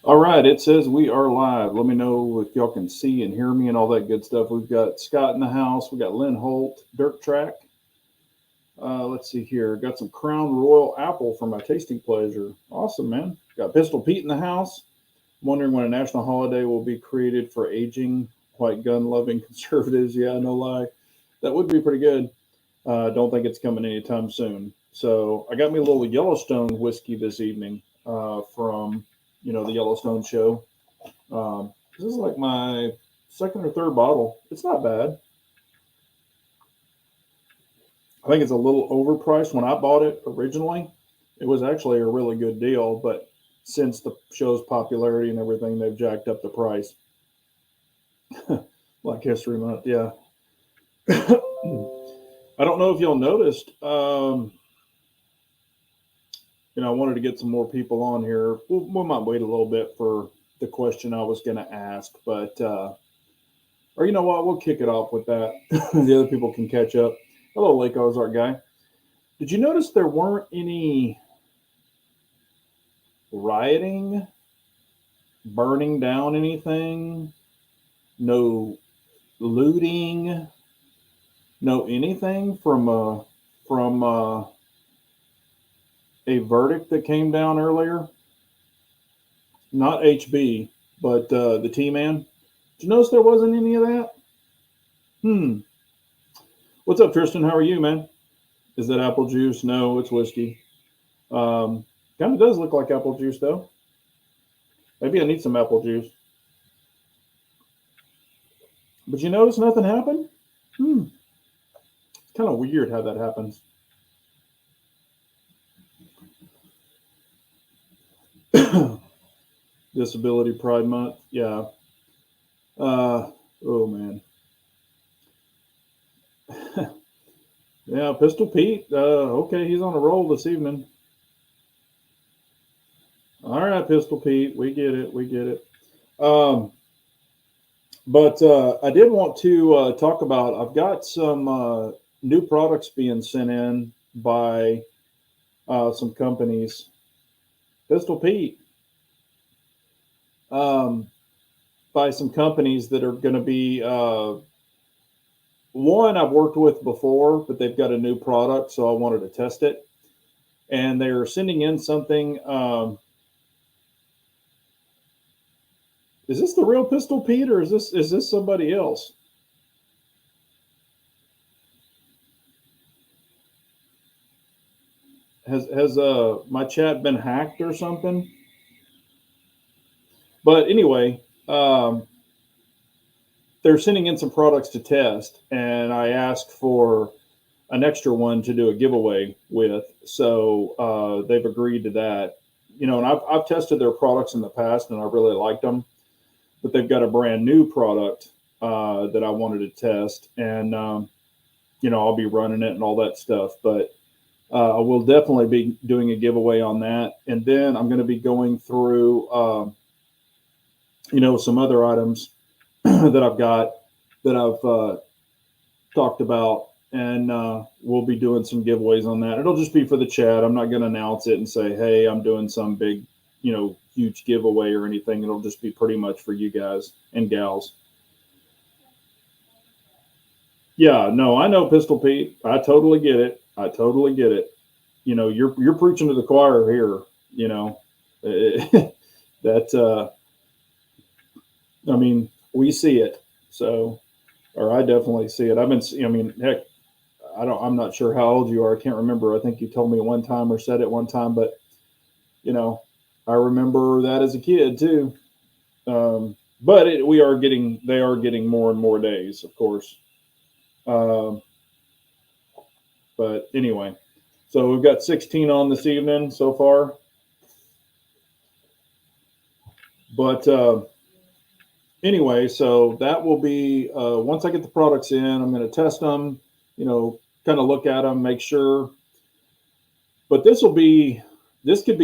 All right, it says we are live. Let me know if y'all can see and hear me and all that good stuff. We've got Scott in the house. We got Lynn Holt, Dirt Track. Let's see here. Got some Crown Royal Apple for my tasting pleasure. Awesome, man. Got Pistol Pete in the house. I'm wondering when a national holiday will be created for aging white gun loving conservatives. Yeah, no lie. That would be pretty good. Don't think it's coming anytime soon. So I got me a little Yellowstone whiskey this evening from the Yellowstone show. This is like my second or third bottle. It's not bad. I think it's a little overpriced. When I bought it originally, it was actually a really good deal, but since the show's popularity and everything, they've jacked up the price. Black History Month, yeah. I don't know if y'all noticed. I wanted to get some more people on here. We might wait a little bit for the question I was going to ask, but or you know what, we'll kick it off with that. The other people can catch up. Hello, Lake Ozark guy. Did you notice there weren't any rioting, burning down anything, no looting, no anything from a verdict that came down earlier? Not HB, but the T-Man. Did you notice there wasn't any of that? Hmm. What's up, Tristan? How are you, man? Is that apple juice? No, it's whiskey. Kind of does look like apple juice, though. Maybe I need some apple juice. But you notice nothing happened? It's kind of weird how that happens. Disability Pride Month. Yeah. Oh, man. Yeah, Pistol Pete. Okay, he's on a roll this evening. All right, Pistol Pete. We get it. We get it. But I did want to talk about. I've got some new products being sent in by some companies. Pistol Pete. By some companies that are going to be one I've worked with before, but they've got a new product, so I wanted to test it. And they're sending in something. Is this the real Pistol Pete, or is this somebody else? Has my chat been hacked or something? But anyway, they're sending in some products to test, and I asked for an extra one to do a giveaway with. So they've agreed to that. And I've tested their products in the past, and I really liked them. But they've got a brand new product that I wanted to test, and I'll be running it and all that stuff. But I will definitely be doing a giveaway on that, and then I'm going to be going through, some other items that I've got that I've talked about, and we'll be doing some giveaways on that. It'll just be for the chat. I'm not going to announce it and say, hey, I'm doing some big, huge giveaway or anything. It'll just be pretty much for you guys and gals. Yeah, no, I know Pistol Pete. I totally get it. I totally get it. You're preaching to the choir here. That I mean, we see it. So, or I definitely see it. I mean, heck, I'm not sure how old you are. I can't remember. I think you told me one time or said it one time, but you know, I remember that as a kid too. But they are getting more and more days, of course. Um, but anyway, so we've got 16 on this evening so far. But anyway, so that will be once I get the products in, I'm going to test them, kind of look at them, make sure. But this could be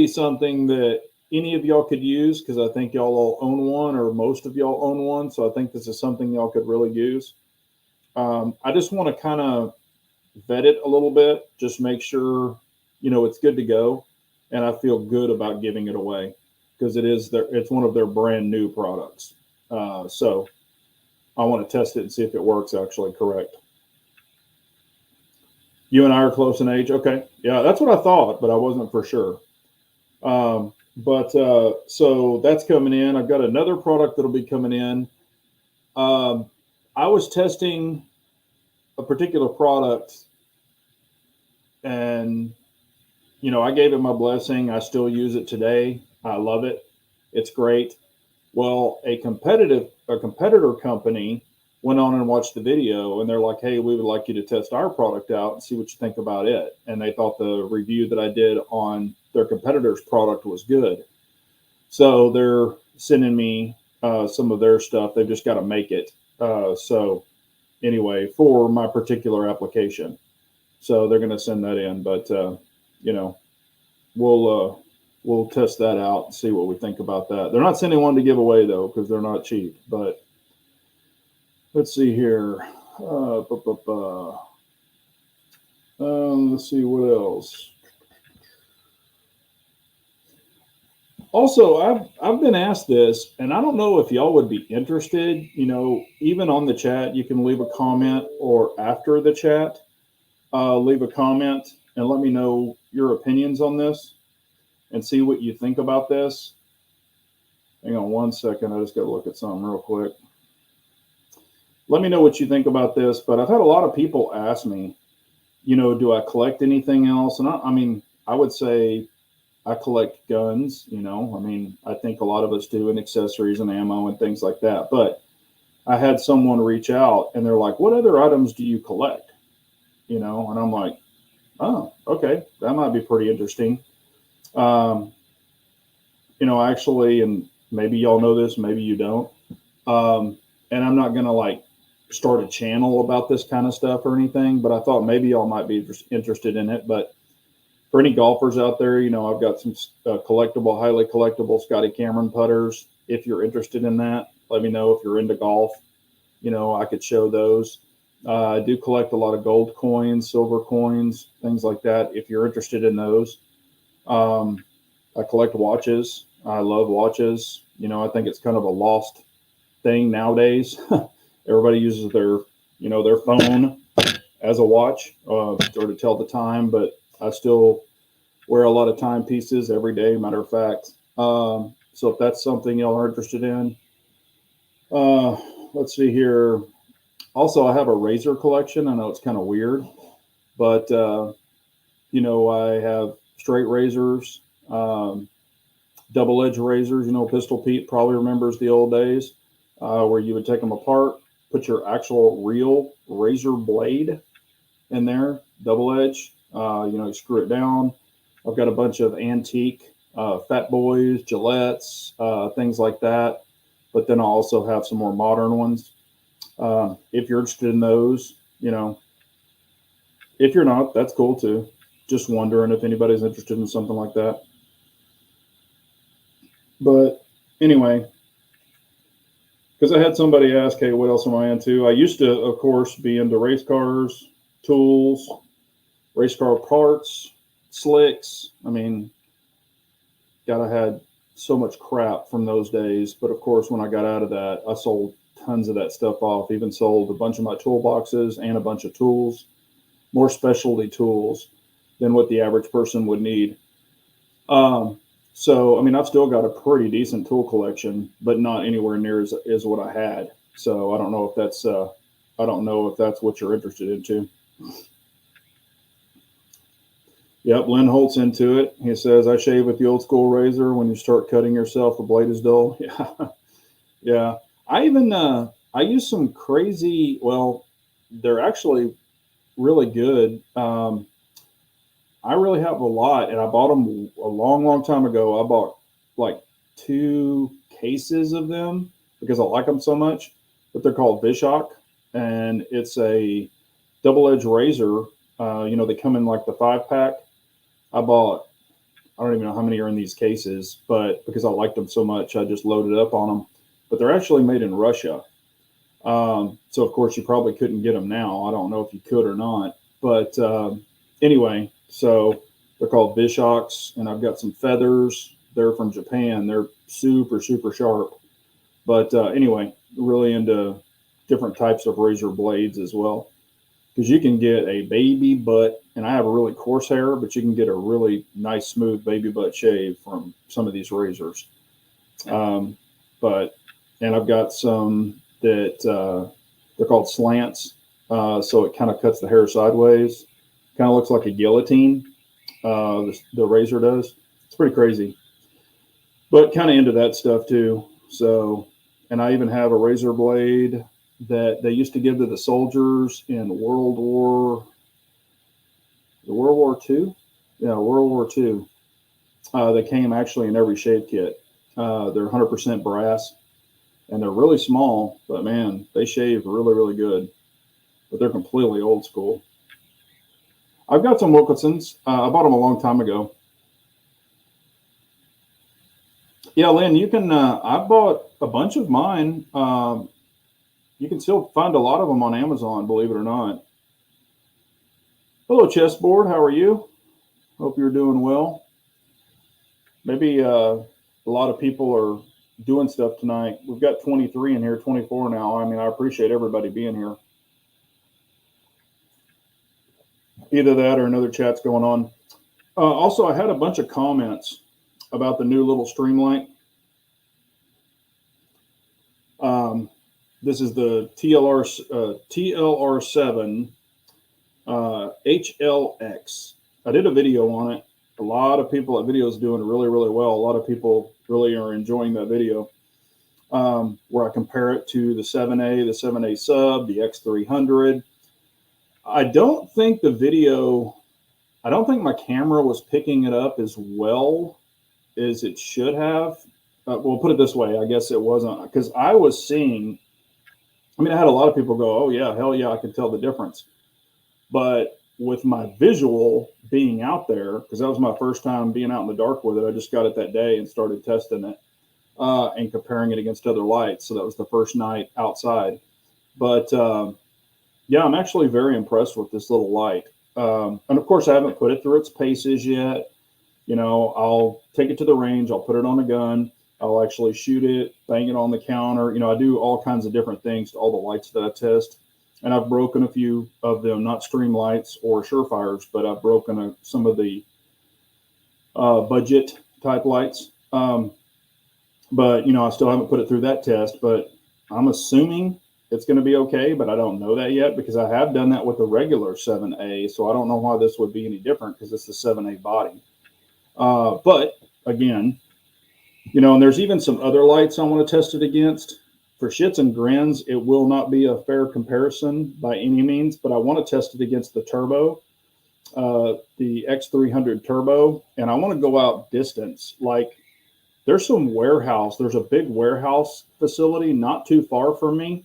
something that any of y'all could use because I think y'all all own one or most of y'all own one. So I think this is something y'all could really use. I just want to kind of vet it a little bit, just make sure, it's good to go. And I feel good about giving it away. because it's one of their brand new products. So I want to test it and see if it works actually correct. You and I are close in age. Okay. Yeah, that's what I thought, but I wasn't for sure. So that's coming in. I've got another product that'll be coming in. I was testing a particular product, and I gave it my blessing. I still use it today. I love it. It's great. Well, a competitor company went on and watched the video, and they're like, "Hey, we would like you to test our product out and see what you think about it." And they thought the review that I did on their competitor's product was good. So they're sending me some of their stuff. They've just got to make it. So anyway, for my particular application. So they're going to send that in, but we'll test that out and see what we think about that. They're not sending one to give away though, because they're not cheap. But let's see here. Let's see what else. Also, I've been asked this, and I don't know if y'all would be interested. Even on the chat, you can leave a comment, or after the chat, leave a comment and let me know your opinions on this and see what you think about this. Hang on one second. I just got to look at something real quick. Let me know what you think about this. But I've had a lot of people ask me, do I collect anything else? And I would say I collect guns, I think a lot of us do, and accessories and ammo and things like that. But I had someone reach out and they're like, "What other items do you collect?" And I'm like, "Oh, okay, that might be pretty interesting." Actually, and maybe y'all know this, maybe you don't. And I'm not going to start a channel about this kind of stuff or anything, but I thought maybe y'all might be interested in it. But for any golfers out there, I've got some highly collectible Scotty Cameron putters. If you're interested in that, let me know. If you're into golf, I could show those. I do collect a lot of gold coins, silver coins, things like that. If you're interested in those, I collect watches. I love watches. I think it's kind of a lost thing nowadays. Everybody uses their phone as a watch or to tell the time, but I still wear a lot of timepieces every day, matter of fact. So if that's something y'all are interested in, let's see here. Also, I have a razor collection. I know it's kind of weird, but I have straight razors, double-edged razors. Pistol Pete probably remembers the old days where you would take them apart, put your actual real razor blade in there, double edge. You screw it down. I've got a bunch of antique Fat Boys, Gillettes, things like that. But then I also have some more modern ones. If you're interested in those, if you're not, that's cool too. Just wondering if anybody's interested in something like that. But anyway, because I had somebody ask, "Hey, what else am I into?" I used to, of course, be into race cars, tools, race car parts, slicks. God, I had so much crap from those days. But of course, when I got out of that, I sold tons of that stuff off. Even sold a bunch of my toolboxes and a bunch of tools, more specialty tools than what the average person would need. So, I've still got a pretty decent tool collection, but not anywhere near as what I had. So I don't know if that's what you're interested in too. Yep, Lynn Holt's into it. He says, "I shave with the old school razor. When you start cutting yourself, the blade is dull." Yeah, yeah. I use some crazy. Well, they're actually really good. I really have a lot, and I bought them a long, long time ago. I bought like 2 cases of them because I like them so much. But they're called Vishok, and it's a double-edged razor. They come in like the 5-pack. I don't even know how many are in these cases, but because I liked them so much, I just loaded up on them. But they're actually made in Russia. So of course you probably couldn't get them now. I don't know if you could or not, but anyway, so they're called Vishoks, and I've got some feathers. They're from Japan. They're super, super sharp. But anyway, really into different types of razor blades as well. Because you can get a baby butt, and I have a really coarse hair, but you can get a really nice, smooth baby butt shave from some of these razors. And I've got some that they're called slants. So it kind of cuts the hair sideways. Kind of looks like a guillotine. The razor does. It's pretty crazy. But kind of into that stuff too. So, and I even have a razor blade that they used to give to the soldiers in World War II. Yeah, World War II. They came actually in every shave kit. They're 100% brass, and they're really small, but man, they shave really, really good. But they're completely old school. I've got some Wilkinsons. I bought them a long time ago. Yeah, Lynn, you can. I bought a bunch of mine. You can still find a lot of them on Amazon, believe it or not. Hello, Chessboard. How are you? Hope you're doing well. Maybe a lot of people are doing stuff tonight. We've got 23 in here, 24 now. I mean, I appreciate everybody being here. Either that or another chat's going on. Also, I had a bunch of comments about the new little Streamlight. This is the TLR7 HLX. I did a video on it. A lot of people, that video is doing really, really well. A lot of people really are enjoying that video, where I compare it to the 7A, the 7A sub, the X300. I don't think my camera was picking it up as well as it should have. We'll put it this way. I guess it wasn't, because I was seeing, I mean, I had a lot of people go, oh yeah, hell yeah, I can tell the difference. But with my visual being out there, because that was my first time being out in the dark with it, I just got it that day and started testing it and comparing it against other lights. So that was the first night outside. But yeah, I'm actually very impressed with this little light. And of course, I haven't put it through its paces yet. You know, I'll take it to the range, I'll put it on a gun, I'll actually shoot it, bang it on the counter. You know, I do all kinds of different things to all the lights that I test. And I've broken a few of them, not Stream lights or Surefires, but I've broken some of the budget type lights. But, you know, I still haven't put it through that test, but I'm assuming it's going to be okay, but I don't know that yet because I have done that with the regular 7A. So I don't know why this would be any different because it's the 7A body. But again, you know, and there's even some other lights I want to test it against. For shits and grins, it will not be a fair comparison by any means, but I want to test it against the turbo, the X300 turbo, and I want to go out distance. Like there's a big warehouse facility not too far from me.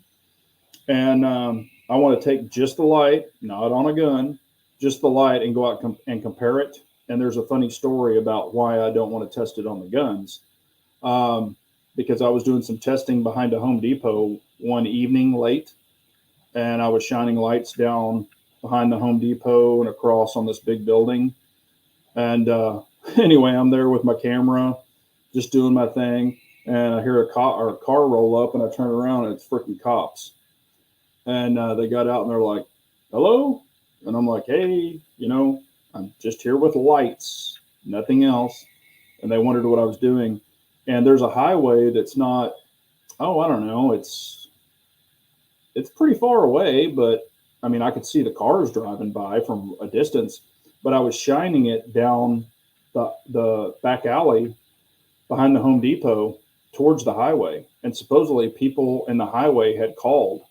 And I want to take just the light, not on a gun, just the light and go out and compare it. And there's a funny story about why I don't want to test it on the guns. Because I was doing some testing behind a Home Depot one evening late, and I was shining lights down behind the Home Depot and across on this big building. And anyway, I'm there with my camera, just doing my thing, and I hear a car roll up, and I turn around, and it's freaking cops. And they got out, and they're like, hello? And I'm like, hey, you know, I'm just here with lights, nothing else. And they wondered what I was doing. And there's a highway that's not, I don't know, it's pretty far away, but I mean, I could see the cars driving by from a distance, but I was shining it down the back alley behind the Home Depot towards the highway. And supposedly people in the highway had called.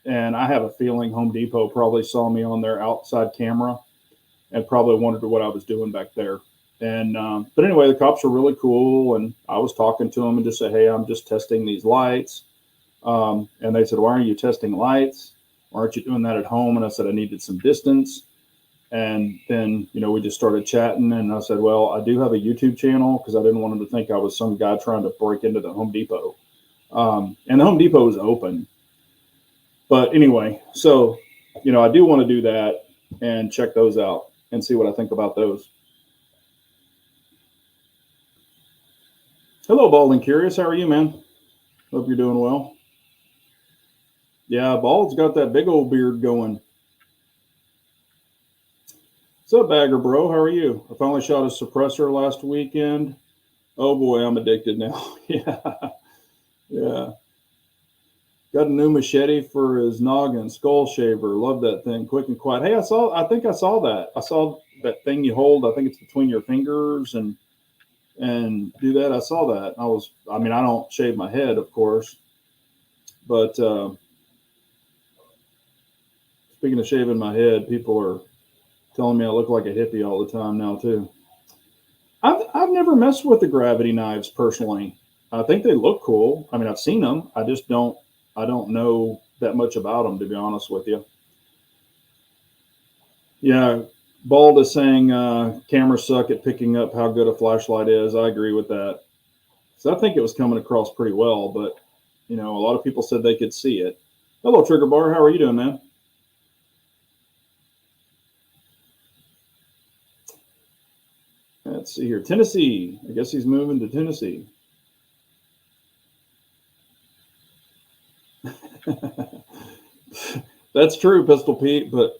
And I have a feeling Home Depot probably saw me on their outside camera and probably wondered what I was doing back there. And but anyway, the cops were really cool, and I was talking to them and just said, hey, I'm just testing these lights. And they said, why are you testing lights? Why aren't you doing that at home? And I said, I needed some distance. And then, you know, we just started chatting, and I said, well, I do have a YouTube channel because I didn't want them to think I was some guy trying to break into the Home Depot. And the Home Depot is open. But anyway, so, you know, I do want to do that and check those out and see what I think about those. Hello, Bald and Curious. How are you, man? Hope you're doing well. Yeah, Bald's got that big old beard going. What's up, Bagger Bro? How are you? I finally shot a suppressor last weekend. Oh boy, I'm addicted now. Yeah, yeah. Got a new machete for his noggin, skull shaver. Love that thing, quick and quiet. Hey, I think I saw that. I saw that thing you hold. I think it's between your fingers and do that. I saw that. I mean, I don't shave my head, of course, but speaking of shaving my head, people are telling me I look like a hippie all the time now too. I've never messed with the gravity knives personally. I think they look cool. I mean, I've seen them. I don't know that much about them, to be honest with you. Yeah, Bald is saying cameras suck at picking up how good a flashlight is. I agree with that. So I think it was coming across pretty well, but a lot of people said they could see it. Hello, Trigger Bar. How are you doing, man? Let's see here. Tennessee. I guess he's moving to Tennessee. That's true, Pistol Pete, but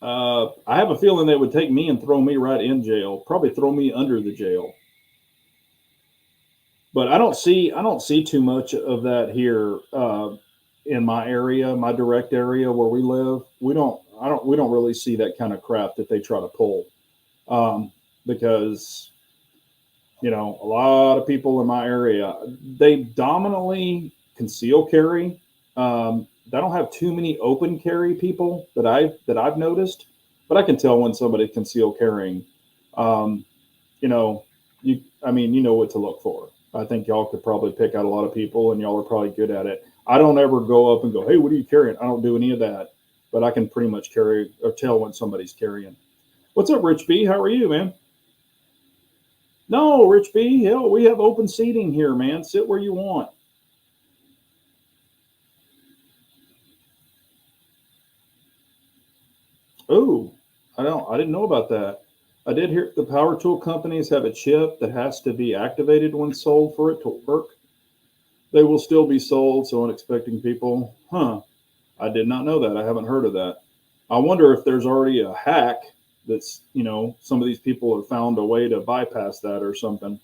I have a feeling they would take me and throw me right in jail. Probably throw me under the jail. But I don't see too much of that here in my area, my direct area where we live. We don't really see that kind of crap that they try to pull because a lot of people in my area, they dominantly conceal carry. I don't have too many open carry people that I've noticed, but I can tell when somebody's conceal carrying. Um, you know, I mean, you know what to look for. I think y'all could probably pick out a lot of people, and y'all are probably good at it. I don't ever go up and go, "Hey, what are you carrying?" I don't do any of that, but I can pretty much carry or tell when somebody's carrying. What's up, Rich B? How are you, man? No, Rich B. Hell, we have open seating here, man. Sit where you want. Oh, I didn't know about that. I did hear the power tool companies have a chip that has to be activated when sold for it to work. They will still be sold, so unexpecting people. Huh. I did not know that. I haven't heard of that. I wonder if there's already a hack that's, some of these people have found a way to bypass that or something.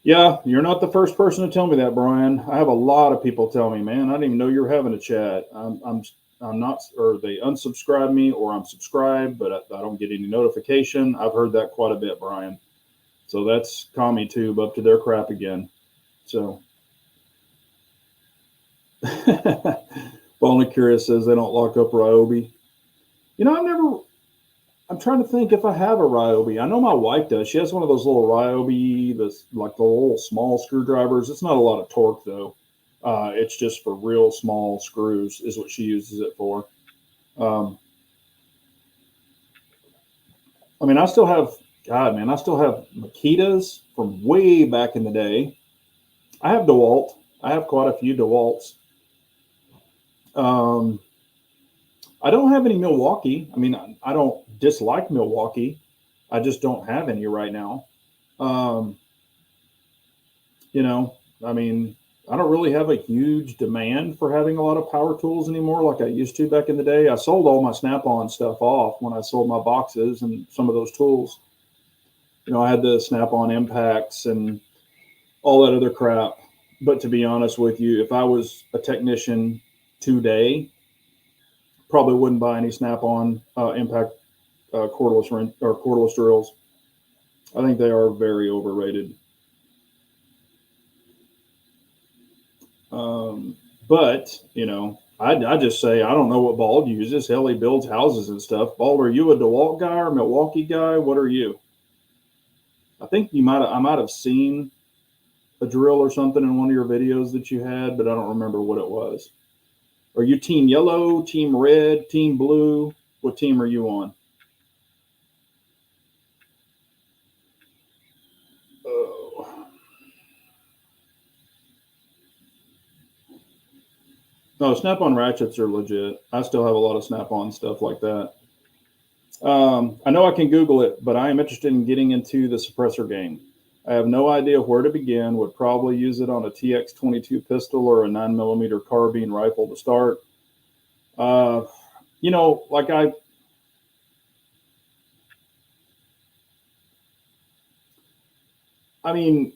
Yeah, you're not the first person to tell me that, Brian. I have a lot of people tell me, man, I didn't even know you were having a chat. I'm not, or they unsubscribe me, or I'm subscribed, but I don't get any notification. I've heard that quite a bit, Brian. So that's Commie Tube up to their crap again. So, Only Curious says they don't lock up Ryobi. I've never. I'm trying to think if I have a Ryobi. I know my wife does. She has one of those little Ryobi, that's like the little small screwdrivers. It's not a lot of torque though. It's just for real small screws, is what she uses it for. Um, I mean, I still have, God, man, I still have Makitas from way back in the day. I have DeWalt. I have quite a few DeWalts. Um, I don't have any Milwaukee. I mean, I don't dislike Milwaukee. I just don't have any right now. Um, you know, I mean, I don't really have a huge demand for having a lot of power tools anymore like I used to back in the day. I sold all my Snap on stuff off when I sold my boxes and some of those tools. I had the Snap on impacts and all that other crap. But to be honest with you, if I was a technician today, probably wouldn't buy any Snap on impact cordless drills. I think they are very overrated. But I just say I don't know what Bald uses. Hell, he builds houses and stuff. Bald, are you a DeWalt guy or Milwaukee guy? What are you? I might have seen a drill or something in one of your videos that you had, but I don't remember what it was. Are you team yellow, team red, team blue? What team are you on? Oh. No, Snap-on ratchets are legit. I still have a lot of Snap-on stuff like that. I know I can Google it, but I am interested in getting into the suppressor game. I have no idea where to begin. Would probably use it on a TX-22 pistol or a 9mm carbine rifle to start. You know, like I mean,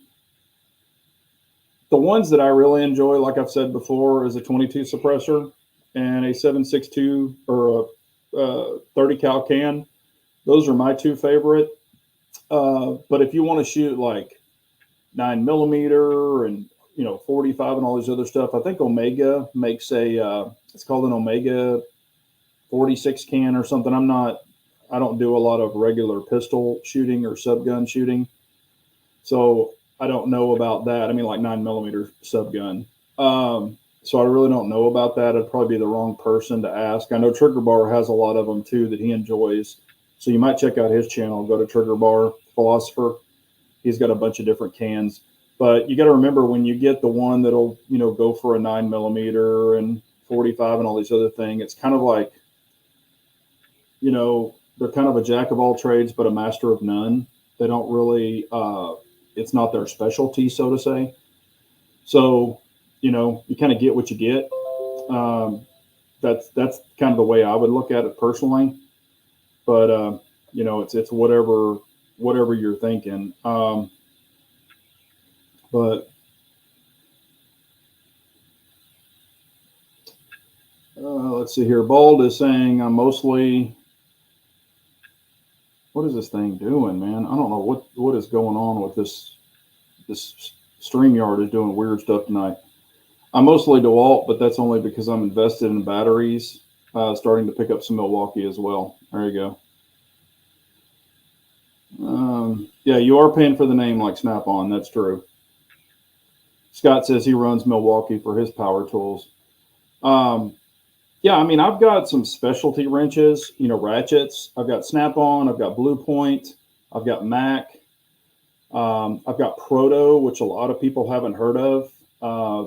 the ones that I really enjoy, like I've said before, is a 22 suppressor and a 7.62 or a 30 cal can. Those are my two favorite. But if you want to shoot like 9mm and 45 and all these other stuff, I think Omega makes it's called an Omega 46 can or something. I don't do a lot of regular pistol shooting or subgun shooting, so I don't know about that. I mean, like 9mm subgun. So I really don't know about that. I'd probably be the wrong person to ask. I know Trigger Bar has a lot of them too that he enjoys. So you might check out his channel. Go to Trigger Bar Philosopher. He's got a bunch of different cans. But you got to remember, when you get the one that'll go for a 9mm and 45 and all these other things, it's kind of like, they're kind of a jack of all trades but a master of none. They don't really it's not their specialty, so to say. So you kind of get what you get. That's kind of the way I would look at it personally. But it's whatever you're thinking. But let's see here. Bald is saying I'm mostly. What is this thing doing, man? I don't know what is going on with this. This StreamYard is doing weird stuff tonight. I'm mostly DeWalt, but that's only because I'm invested in batteries. Starting to pick up some Milwaukee as well. There you go. Yeah, you are paying for the name like Snap-on. That's true. Scott says he runs Milwaukee for his power tools. Yeah, I mean, I've got some specialty wrenches, ratchets. I've got Snap-on. I've got Blue Point. I've got Mac. I've got Proto, which a lot of people haven't heard of.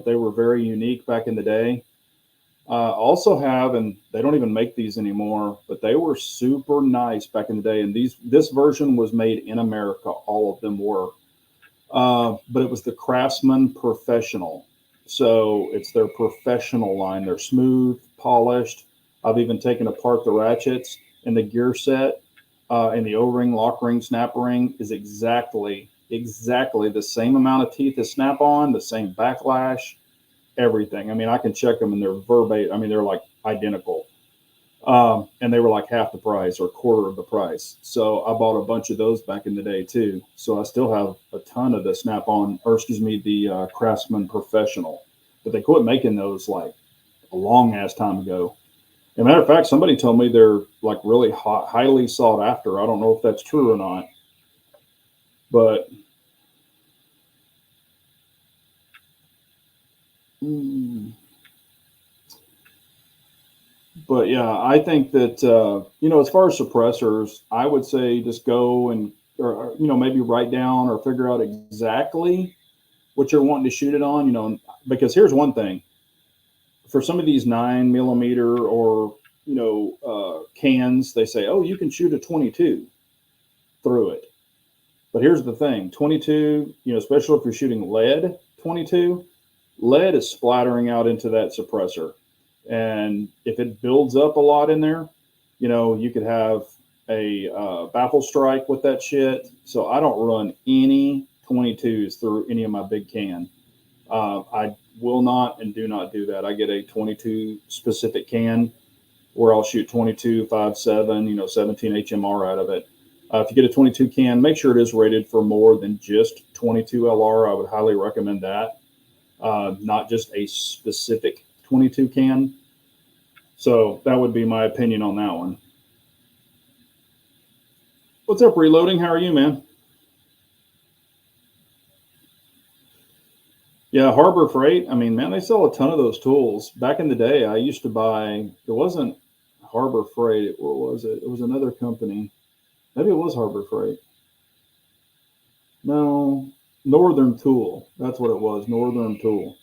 They were very unique back in the day. Also have, and they don't even make these anymore, but they were super nice back in the day. And this version was made in America. All of them were. But it was the Craftsman Professional. So it's their professional line. They're smooth, polished. I've even taken apart the ratchets, and the gear set and the O-ring, lock ring, snap ring is exactly the same amount of teeth as Snap-on, the same backlash, everything. I mean, I can check them and they're verbatim. I mean, they're like identical. And they were like half the price or quarter of the price. So I bought a bunch of those back in the day too. So I still have a ton of the Snap-on, or excuse me, the Craftsman Professional. But they quit making those like a long ass time ago. As a matter of fact, somebody told me they're like really highly sought after. I don't know if that's true or not. But But yeah, I think that as far as suppressors, I would say just go and or maybe write down or figure out exactly what you're wanting to shoot it on. Because here's one thing: for some of these 9mm or cans, they say, oh, you can shoot a 22 through it. But here's the thing: 22, especially if you're shooting lead 22, lead is splattering out into that suppressor. And if it builds up a lot in there, you could have a baffle strike with that shit. So I don't run any 22s through any of my big can. I will not and do not do that. I get a 22 specific can where I'll shoot 22, 5.7, 17 HMR out of it. If you get a 22 can, make sure it is rated for more than just 22 LR. I would highly recommend that. Not just a specific 22 can. So that would be my opinion on that one. What's up, Reloading? How are you, man? Yeah, Harbor Freight. I mean, man, they sell a ton of those tools. Back in the day, I used to buy, it wasn't Harbor Freight. What was it? It was another company. Maybe it was Harbor Freight. No, Northern Tool. That's what it was, Northern Tool.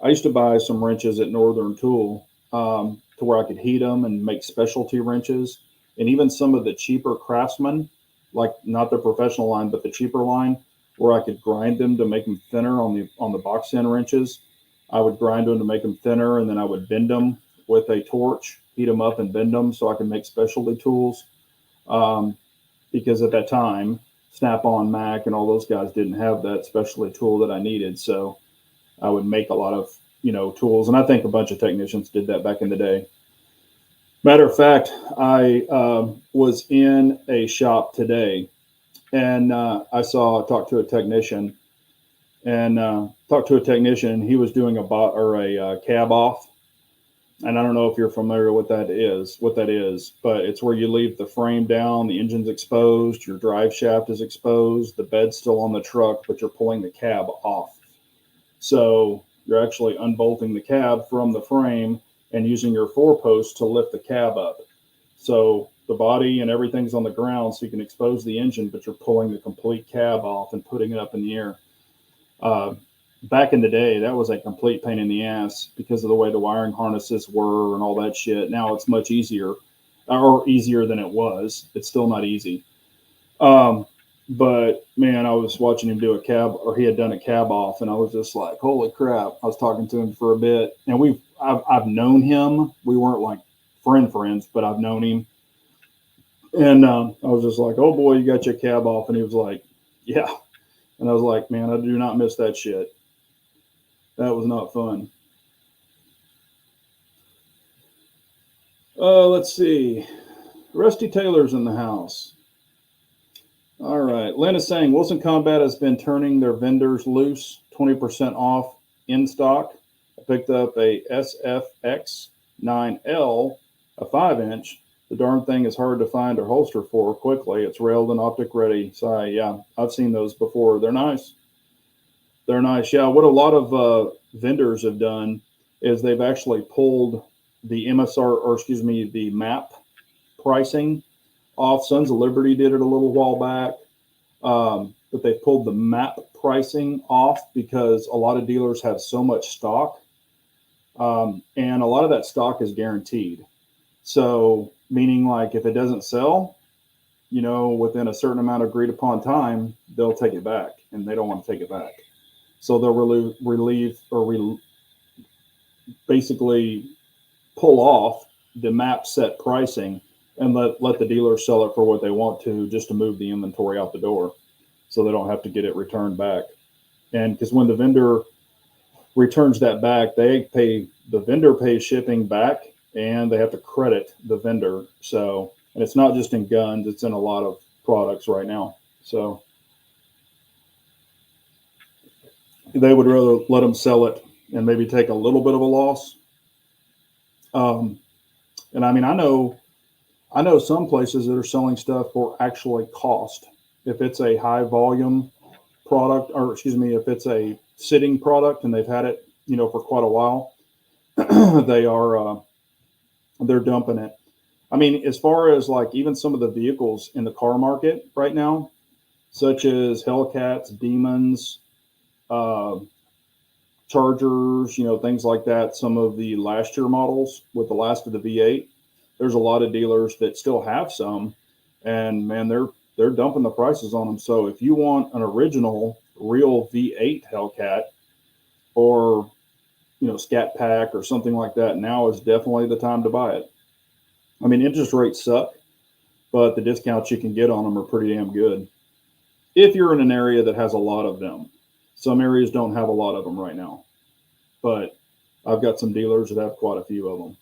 I used to buy some wrenches at Northern Tool to where I could heat them and make specialty wrenches. And even some of the cheaper Craftsman, like not the professional line, but the cheaper line, where I could grind them to make them thinner on the box end wrenches. I would grind them to make them thinner, and then I would bend them with a torch, heat them up and bend them so I can make specialty tools. Um, because at that time, Snap-on, Mac, and all those guys didn't have that specialty tool that I needed. So I would make a lot of tools, and I think a bunch of technicians did that back in the day. Matter of fact, I was in a shop today, and talked to a technician, and he was doing a cab off. And I don't know if you're familiar with what that is, but it's where you leave the frame down, the engine's exposed, your drive shaft is exposed, the bed's still on the truck, but you're pulling the cab off. So you're actually unbolting the cab from the frame and using your 4-post to lift the cab up. So the body and everything's on the ground, so you can expose the engine, but you're pulling the complete cab off and putting it up in the air. Back in the day, that was a complete pain in the ass because of the way the wiring harnesses were and all that shit. Now it's much easier, or easier than it was. It's still not easy. But man, I was watching him do a cab, or he had done a cab off, and I was just like, holy crap. I was talking to him for a bit, and I've known him. We weren't like friends, but I've known him. And I was just like, oh boy, you got your cab off. And he was like, yeah. And I was like, man, I do not miss that shit. That was not fun. Let's see. Rusty Taylor's in the house. All right. Lynn is saying Wilson Combat has been turning their vendors loose, 20% off in stock. I picked up a SFX 9L, a 5-inch. The darn thing is hard to find or holster for quickly. It's railed and optic ready. So yeah, I've seen those before. They're nice. They're nice. Yeah, what a lot of vendors have done is they've actually pulled the the MAP pricing off. Sons of Liberty did it a little while back, but they pulled the MAP pricing off because a lot of dealers have so much stock, and a lot of that stock is guaranteed. So, meaning like if it doesn't sell, within a certain amount of agreed upon time, they'll take it back, and they don't want to take it back. So they'll basically pull off the MAP set pricing and let the dealer sell it for what they want to, just to move the inventory out the door, so they don't have to get it returned back. And because when the vendor returns that back, the vendor pays shipping back, and they have to credit the vendor. So, and it's not just in guns, it's in a lot of products right now. So they would rather let them sell it and maybe take a little bit of a loss. And I mean, I know some places that are selling stuff for actually cost. If it's a high volume product, or if it's a sitting product and they've had it, for quite a while, they're dumping it. I mean, as far as like even some of the vehicles in the car market right now, such as Hellcats, Demons, Chargers, things like that. Some of the last year models with the last of the V8, there's a lot of dealers that still have some, and man, they're dumping the prices on them. So if you want an original real V8 Hellcat, or Scat Pack or something like that, now is definitely the time to buy it. I mean, interest rates suck, but the discounts you can get on them are pretty damn good if you're in an area that has a lot of them. Some areas don't have a lot of them right now, but I've got some dealers that have quite a few of them.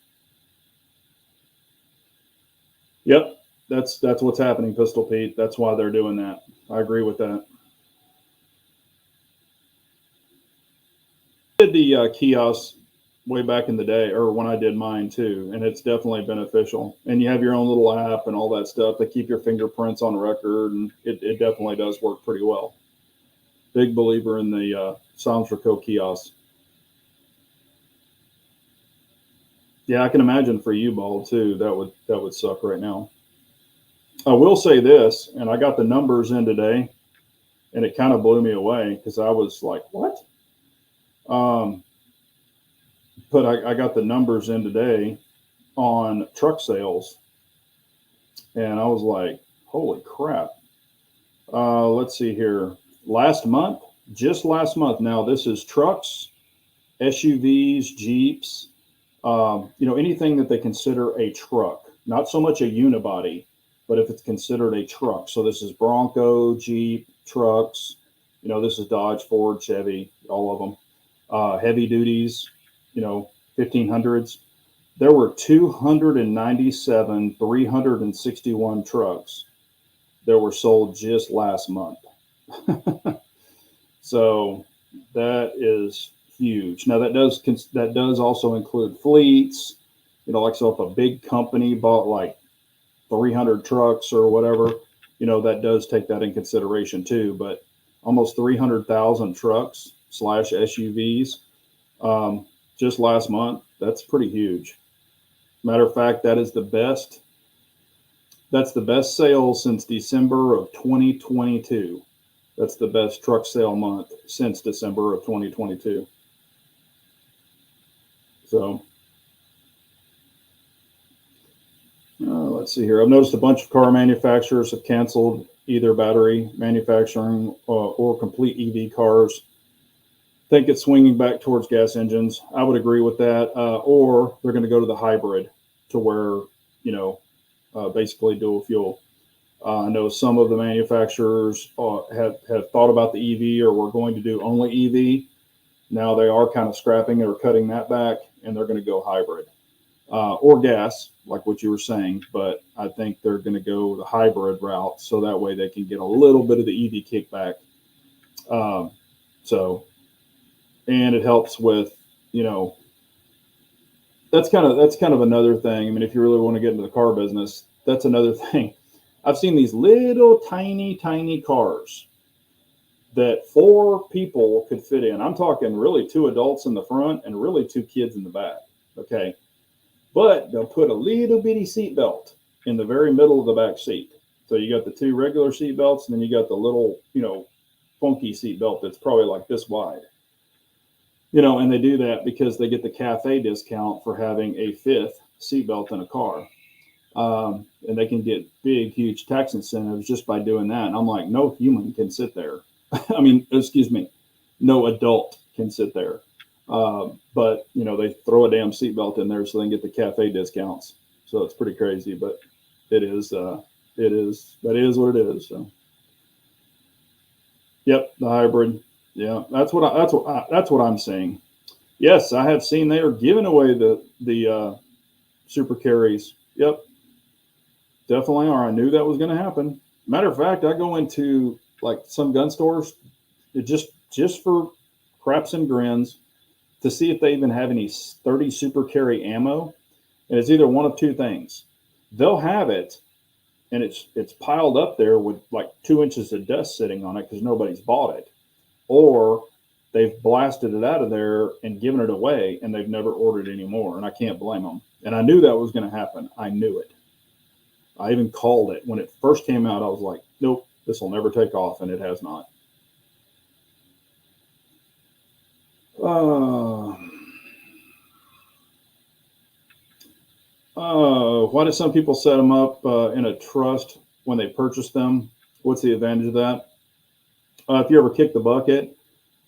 Yep, that's what's happening, Pistol Pete. That's why they're doing that. I agree with that. I did the kiosk way back in the day, or when I did mine too, and it's definitely beneficial. And you have your own little app and all that stuff. They keep your fingerprints on record, and it definitely does work pretty well. Big believer in the Soundsreco kiosk. Yeah, I can imagine for you, Bald, too. That would suck right now. I will say this, and I got the numbers in today, and it kind of blew me away because I was like, what? But I got the numbers in today on truck sales, and I was like, holy crap. Let's see here. last month, just last month. Now this is trucks, SUVs, Jeeps, anything that they consider a truck, not so much a unibody, but if it's considered a truck. So this is Bronco, Jeep, trucks, this is Dodge, Ford, Chevy, all of them, heavy duties, 1500s. There were 297, 361 trucks that were sold just last month. So that is huge. Now that does also include fleets. Like so if a big company bought like 300 trucks or whatever, that does take that in consideration too. But almost 300,000 trucks / SUVs just last month. That's pretty huge. Matter of fact, that's the best sales since December of 2022. That's the best truck sale month since December of 2022. So let's see here. I've noticed a bunch of car manufacturers have canceled either battery manufacturing or complete EV cars. Think it's swinging back towards gas engines. I would agree with that. Or they're going to go to the hybrid to where, basically dual fuel. I know some of the manufacturers have thought about the EV or were going to do only EV. Now they are kind of scrapping or cutting that back, and they're going to go hybrid or gas, like what you were saying. But I think they're going to go the hybrid route so that way they can get a little bit of the EV kickback. And it helps with, that's kind of another thing. I mean, if you really want to get into the car business, that's another thing. I've seen these little tiny cars that 4 people could fit in. I'm talking really 2 adults in the front and really 2 kids in the back. Okay. But they'll put a little bitty seat belt in the very middle of the back seat. So you got the 2 regular seat belts, and then you got the little, funky seat belt that's probably like this wide. And they do that because they get the cafe discount for having a 5th seat belt in a car. And they can get big, huge tax incentives just by doing that. And I'm like, no human can sit there. I mean, excuse me, no adult can sit there. But, they throw a damn seatbelt in there so they can get the cafe discounts. So it's pretty crazy, but that is what it is. So, yep, the hybrid. Yeah, that's what I'm seeing. Yes, I have seen they are giving away the super carries. Yep, definitely are. I knew that was going to happen. Matter of fact, I go into like some gun stores just for craps and grins to see if they even have any 30 super carry ammo. And it's either one of 2 things. They'll have it, and it's piled up there with like 2 inches of dust sitting on it because nobody's bought it. Or they've blasted it out of there and given it away, and they've never ordered any more. And I can't blame them. And I knew that was going to happen. I knew it. I even called it. When it first came out, I was like, nope, this will never take off, and it has not. Why do some people set them up in a trust when they purchase them? What's the advantage of that? If you ever kick the bucket,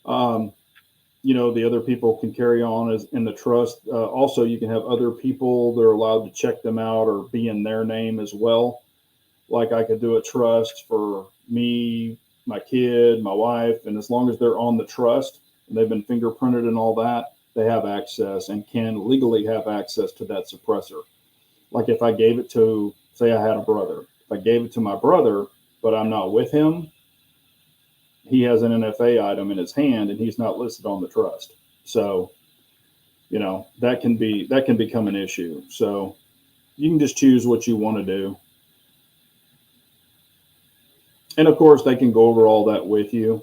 the other people can carry on as in the trust. Also, you can have other people that are allowed to check them out or be in their name as well. Like I could do a trust for me, my kid, my wife, and as long as they're on the trust and they've been fingerprinted and all that, they have access and can legally have access to that suppressor. Like if I gave it to, say I had a brother, if I gave it to my brother, but I'm not with him, he has an NFA item in his hand and he's not listed on the trust. So, that can become an issue. So you can just choose what you want to do. And of course they can go over all that with you.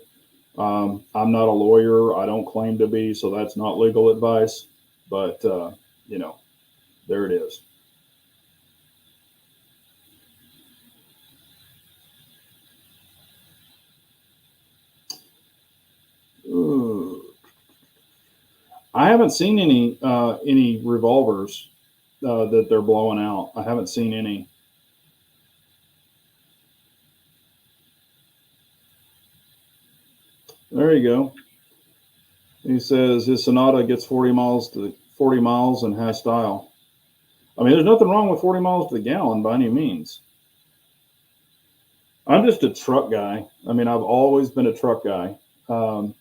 I'm not a lawyer. I don't claim to be, so that's not legal advice, but there it is. I haven't seen any revolvers that they're blowing out. I haven't seen any. There you go. He says his Sonata gets 40 miles and has style. I mean, there's nothing wrong with 40 miles to the gallon by any means. I'm just a truck guy. I mean, I've always been a truck guy. Um,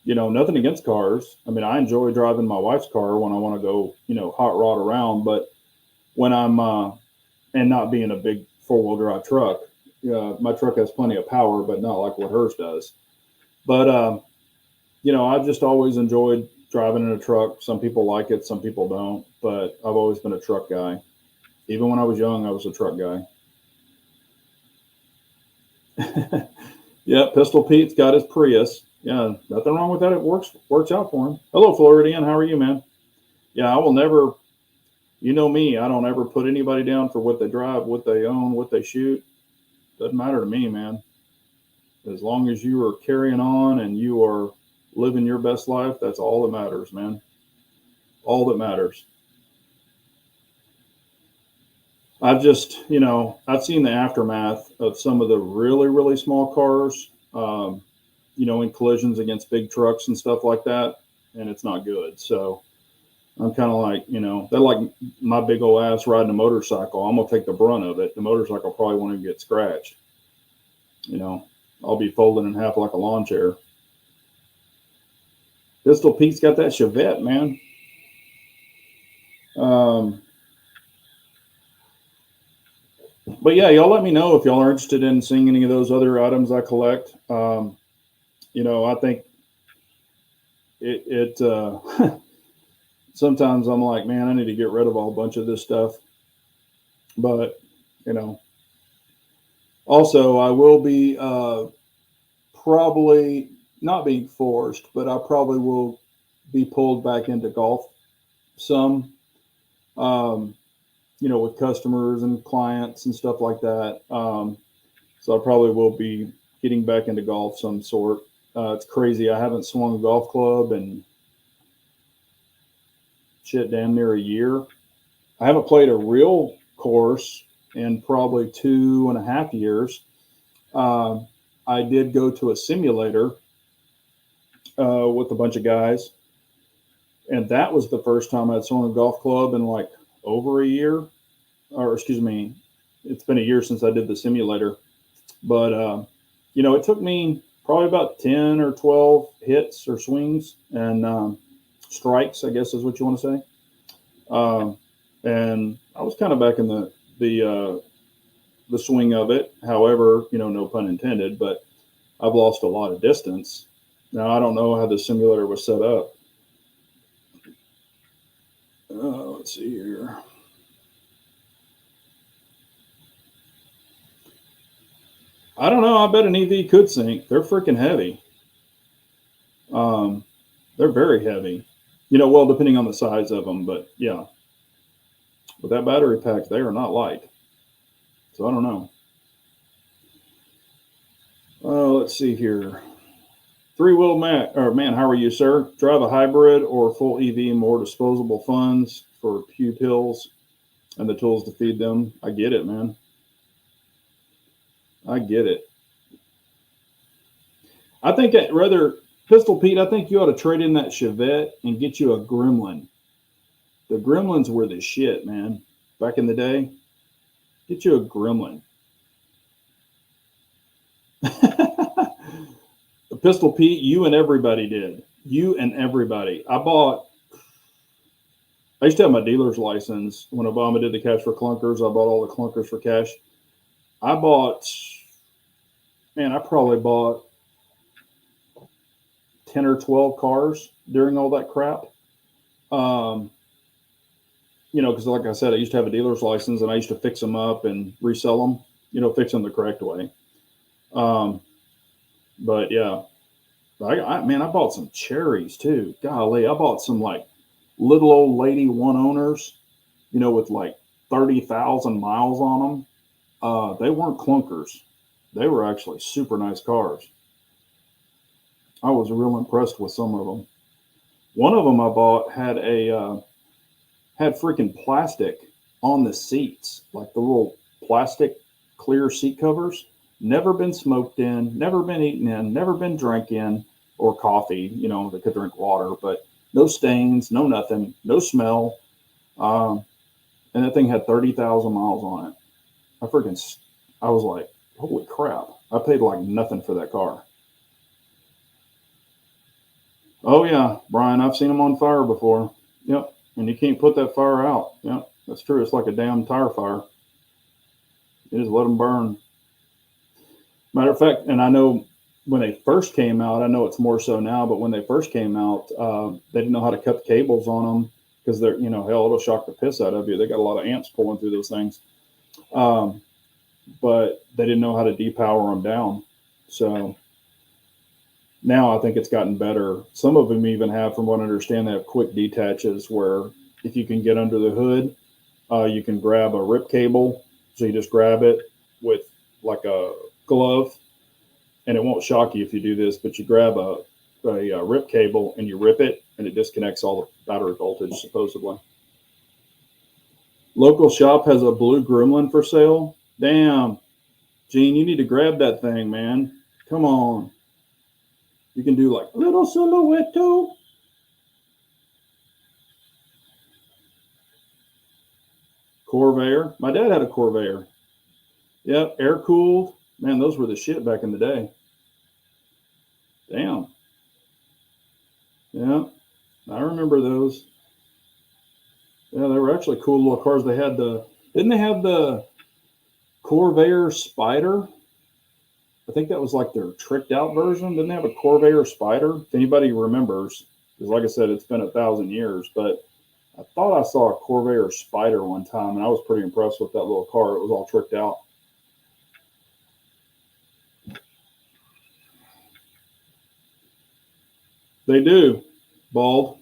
Nothing against cars. I mean, I enjoy driving my wife's car when I want to go, hot rod around. But when I'm, and not being a big 4-wheel drive truck, my truck has plenty of power, but not like what hers does. But, I've just always enjoyed driving in a truck. Some people like it, some people don't. But I've always been a truck guy. Even when I was young, I was a truck guy. Yeah, Pistol Pete's got his Prius. Yeah, nothing wrong with that. It works out for him. Hello, Floridian. How are you, man? Yeah, I will never. You know me. I don't ever put anybody down for what they drive, what they own, what they shoot. Doesn't matter to me, man. As long as you are carrying on and you are living your best life, that's all that matters, man. All that matters. I've just, I've seen the aftermath of some of the really, really small cars, in collisions against big trucks and stuff like that, and it's not good. So I'm kind of like, they're like my big old ass riding a motorcycle. I'm gonna take the brunt of it. The motorcycle probably won't even get scratched. I'll be folded in half like a lawn chair. Pistol Pete's got that Chevette, man. But yeah, y'all let me know if y'all are interested in seeing any of those other items I collect. I think sometimes I'm like, man, I need to get rid of a whole bunch of this stuff. But, also I will be probably not being forced, but I probably will be pulled back into golf some, with customers and clients and stuff like that. So I probably will be getting back into golf some sort. It's crazy. I haven't swung a golf club in damn near a year. I haven't played a real course in probably 2.5 years. I did go to a simulator with a bunch of guys, and that was the first time I'd swung a golf club in like over a year, or excuse me, it's been a year since I did the simulator. But it took me probably about 10 or 12 hits or swings and strikes, I guess is what you want to say. And I was kind of back in the swing of it. However, no pun intended, but I've lost a lot of distance. Now, I don't know how the simulator was set up. Let's see here. I don't know. I bet an EV could sink. They're freaking heavy. They're very heavy. Well, depending on the size of them, but yeah. With that battery pack, they are not light. So I don't know. Let's see here. Three-wheel man, how are you, sir? Drive a hybrid or full EV, more disposable funds for pupils and the tools to feed them. I get it, man. I get it. I think I'd rather, Pistol Pete, I think you ought to trade in that Chevette and get you a Gremlin. The Gremlins were the shit, man. Back in the day, get you a Gremlin. Pistol Pete, you and everybody did. You and everybody. I used to have my dealer's license when Obama did the Cash for Clunkers. I bought all the clunkers for cash. I probably bought 10 or 12 cars during all that crap. Because like I said, I used to have a dealer's license and I used to fix them up and resell them, fix them the correct way. But yeah, I bought some cherries too. Golly, I bought some like little old lady one owners, with like 30,000 miles on them. They weren't clunkers. They were actually super nice cars. I was real impressed with some of them. One of them I bought had had freaking plastic on the seats, like the little plastic clear seat covers. Never been smoked in, never been eaten in, never been drank in. or coffee. They could drink water, but no stains, no nothing, no smell. Um, and that thing had 30,000 miles on it. I was like, holy crap! I paid like nothing for that car. Oh yeah, Brian, I've seen them on fire before. Yep, and you can't put that fire out. Yep, that's true. It's like a damn tire fire. You just let them burn. Matter of fact, and I know when they first came out, I know it's more so now, but when they first came out, they didn't know how to cut the cables on them because they're, hell, it'll shock the piss out of you. They got a lot of amps pulling through those things. But they didn't know how to depower them down. So now I think it's gotten better. Some of them even have, from what I understand, they have quick detaches where if you can get under the hood, you can grab a rip cable. So you just grab it with like a glove, and it won't shock you if you do this, but you grab a rip cable and you rip it, and it disconnects all the battery voltage, supposedly. Local shop has a blue Gremlin for sale. Damn, Gene, you need to grab that thing, man. Come on. You can do like little silhouette. Corvair. My dad had a Corvair. Yep, air cooled. Man, those were the shit back in the day. Damn. Yeah, I remember those. Yeah, they were actually cool little cars. Didn't they have the Corvair Spider? I think that was like their tricked out version. Didn't they have a Corvair Spider? If anybody remembers, because like I said, it's been 1,000 years, but I thought I saw a Corvair Spider one time, and I was pretty impressed with that little car. It was all tricked out. They do, Bald.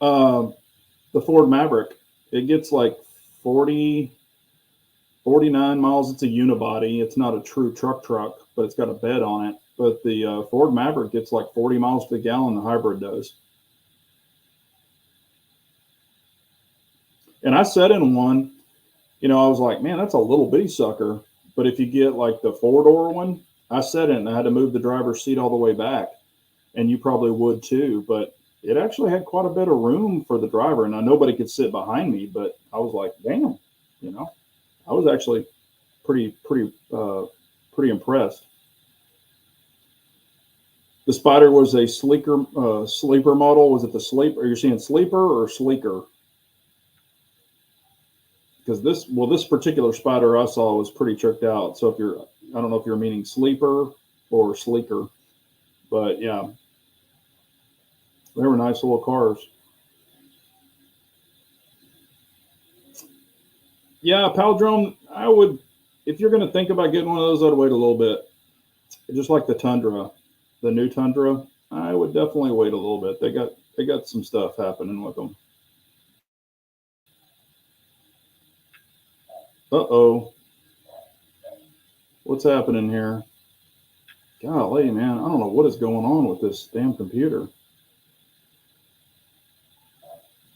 The Ford Maverick, it gets like 40, 49 miles. It's a unibody. It's not a true truck, but it's got a bed on it. But the Ford Maverick gets like 40 miles to the gallon. The hybrid does. And I sat in one, I was like, man, that's a little bitty sucker. But if you get like the 4-door one, I sat in and I had to move the driver's seat all the way back. And you probably would too. But it actually had quite a bit of room for the driver. And now nobody could sit behind me, but I was like, damn, I was actually pretty impressed. The Spider was a sleeper model. Was it the sleeper? Are you seeing sleeper or sleeker? Because this particular Spider I saw was pretty tricked out. So I don't know if you're meaning sleeper or sleeker, but yeah, they were nice little cars. Yeah, Paldrome, I would, if you're going to think about getting one of those, I'd wait a little bit. Just like the Tundra, the new Tundra, I would definitely wait a little bit. They got some stuff happening with them. Uh-oh. What's happening here? Golly, man, I don't know what is going on with this damn computer.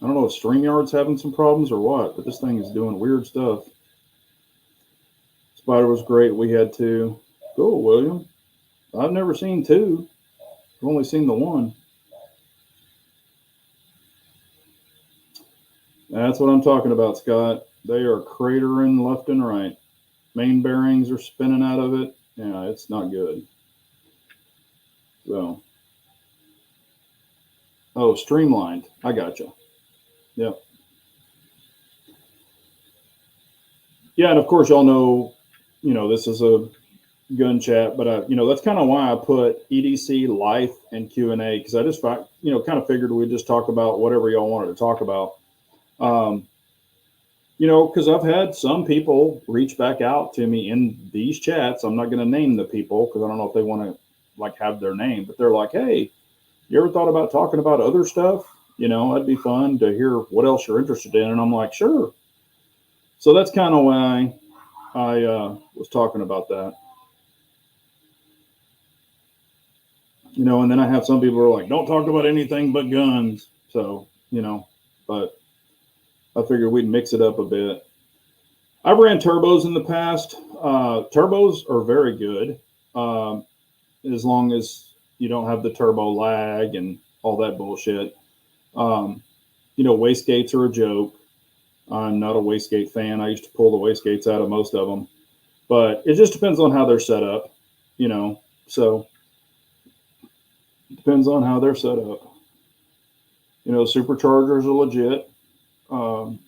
I don't know if StreamYard's having some problems or what, but this thing is doing weird stuff. Spider was great. We had 2. Cool, William. I've never seen 2. I've only seen the 1. That's what I'm talking about, Scott. They are cratering left and right. Main bearings are spinning out of it. Yeah, it's not good. So, streamlined. I gotcha. Yep. Yeah, and of course, y'all know, this is a gun chat, but that's kind of why I put EDC, life, and Q&A, because I just kind of figured we'd just talk about whatever y'all wanted to talk about. Because I've had some people reach back out to me in these chats. I'm not going to name the people because I don't know if they want to like have their name, but they're like, hey, you ever thought about talking about other stuff? That'd be fun to hear what else you're interested in. And I'm like, sure. So that's kind of why I was talking about that. And then I have some people who are like, don't talk about anything but guns. So, but I figured we'd mix it up a bit. I've ran turbos in the past. Turbos are very good as long as You don't have the turbo lag and all that bullshit. Wastegates are a joke. I'm not a wastegate fan. I used to pull the wastegates out of most of them, but it just depends on how they're set up, so it depends on how they're set up. Superchargers are legit. I'm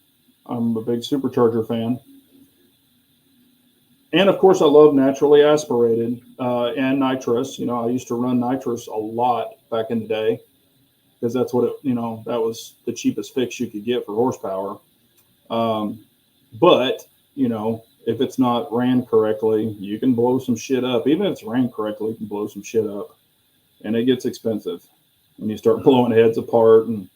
a big supercharger fan. And of course, I love naturally aspirated and nitrous. I used to run nitrous a lot back in the day because that's what that was the cheapest fix you could get for horsepower. But if it's not ran correctly, you can blow some shit up. Even if it's ran correctly, you can blow some shit up, and it gets expensive when you start blowing heads apart and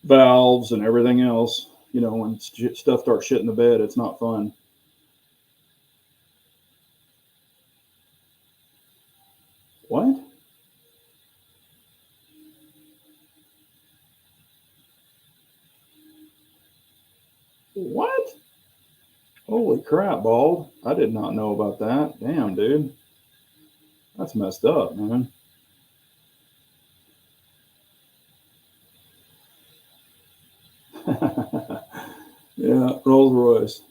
valves and everything else. When stuff starts shitting the bed, it's not fun. What? What? Holy crap, Bald. I did not know about that. Damn, dude. That's messed up, man. Yeah, Rolls Royce.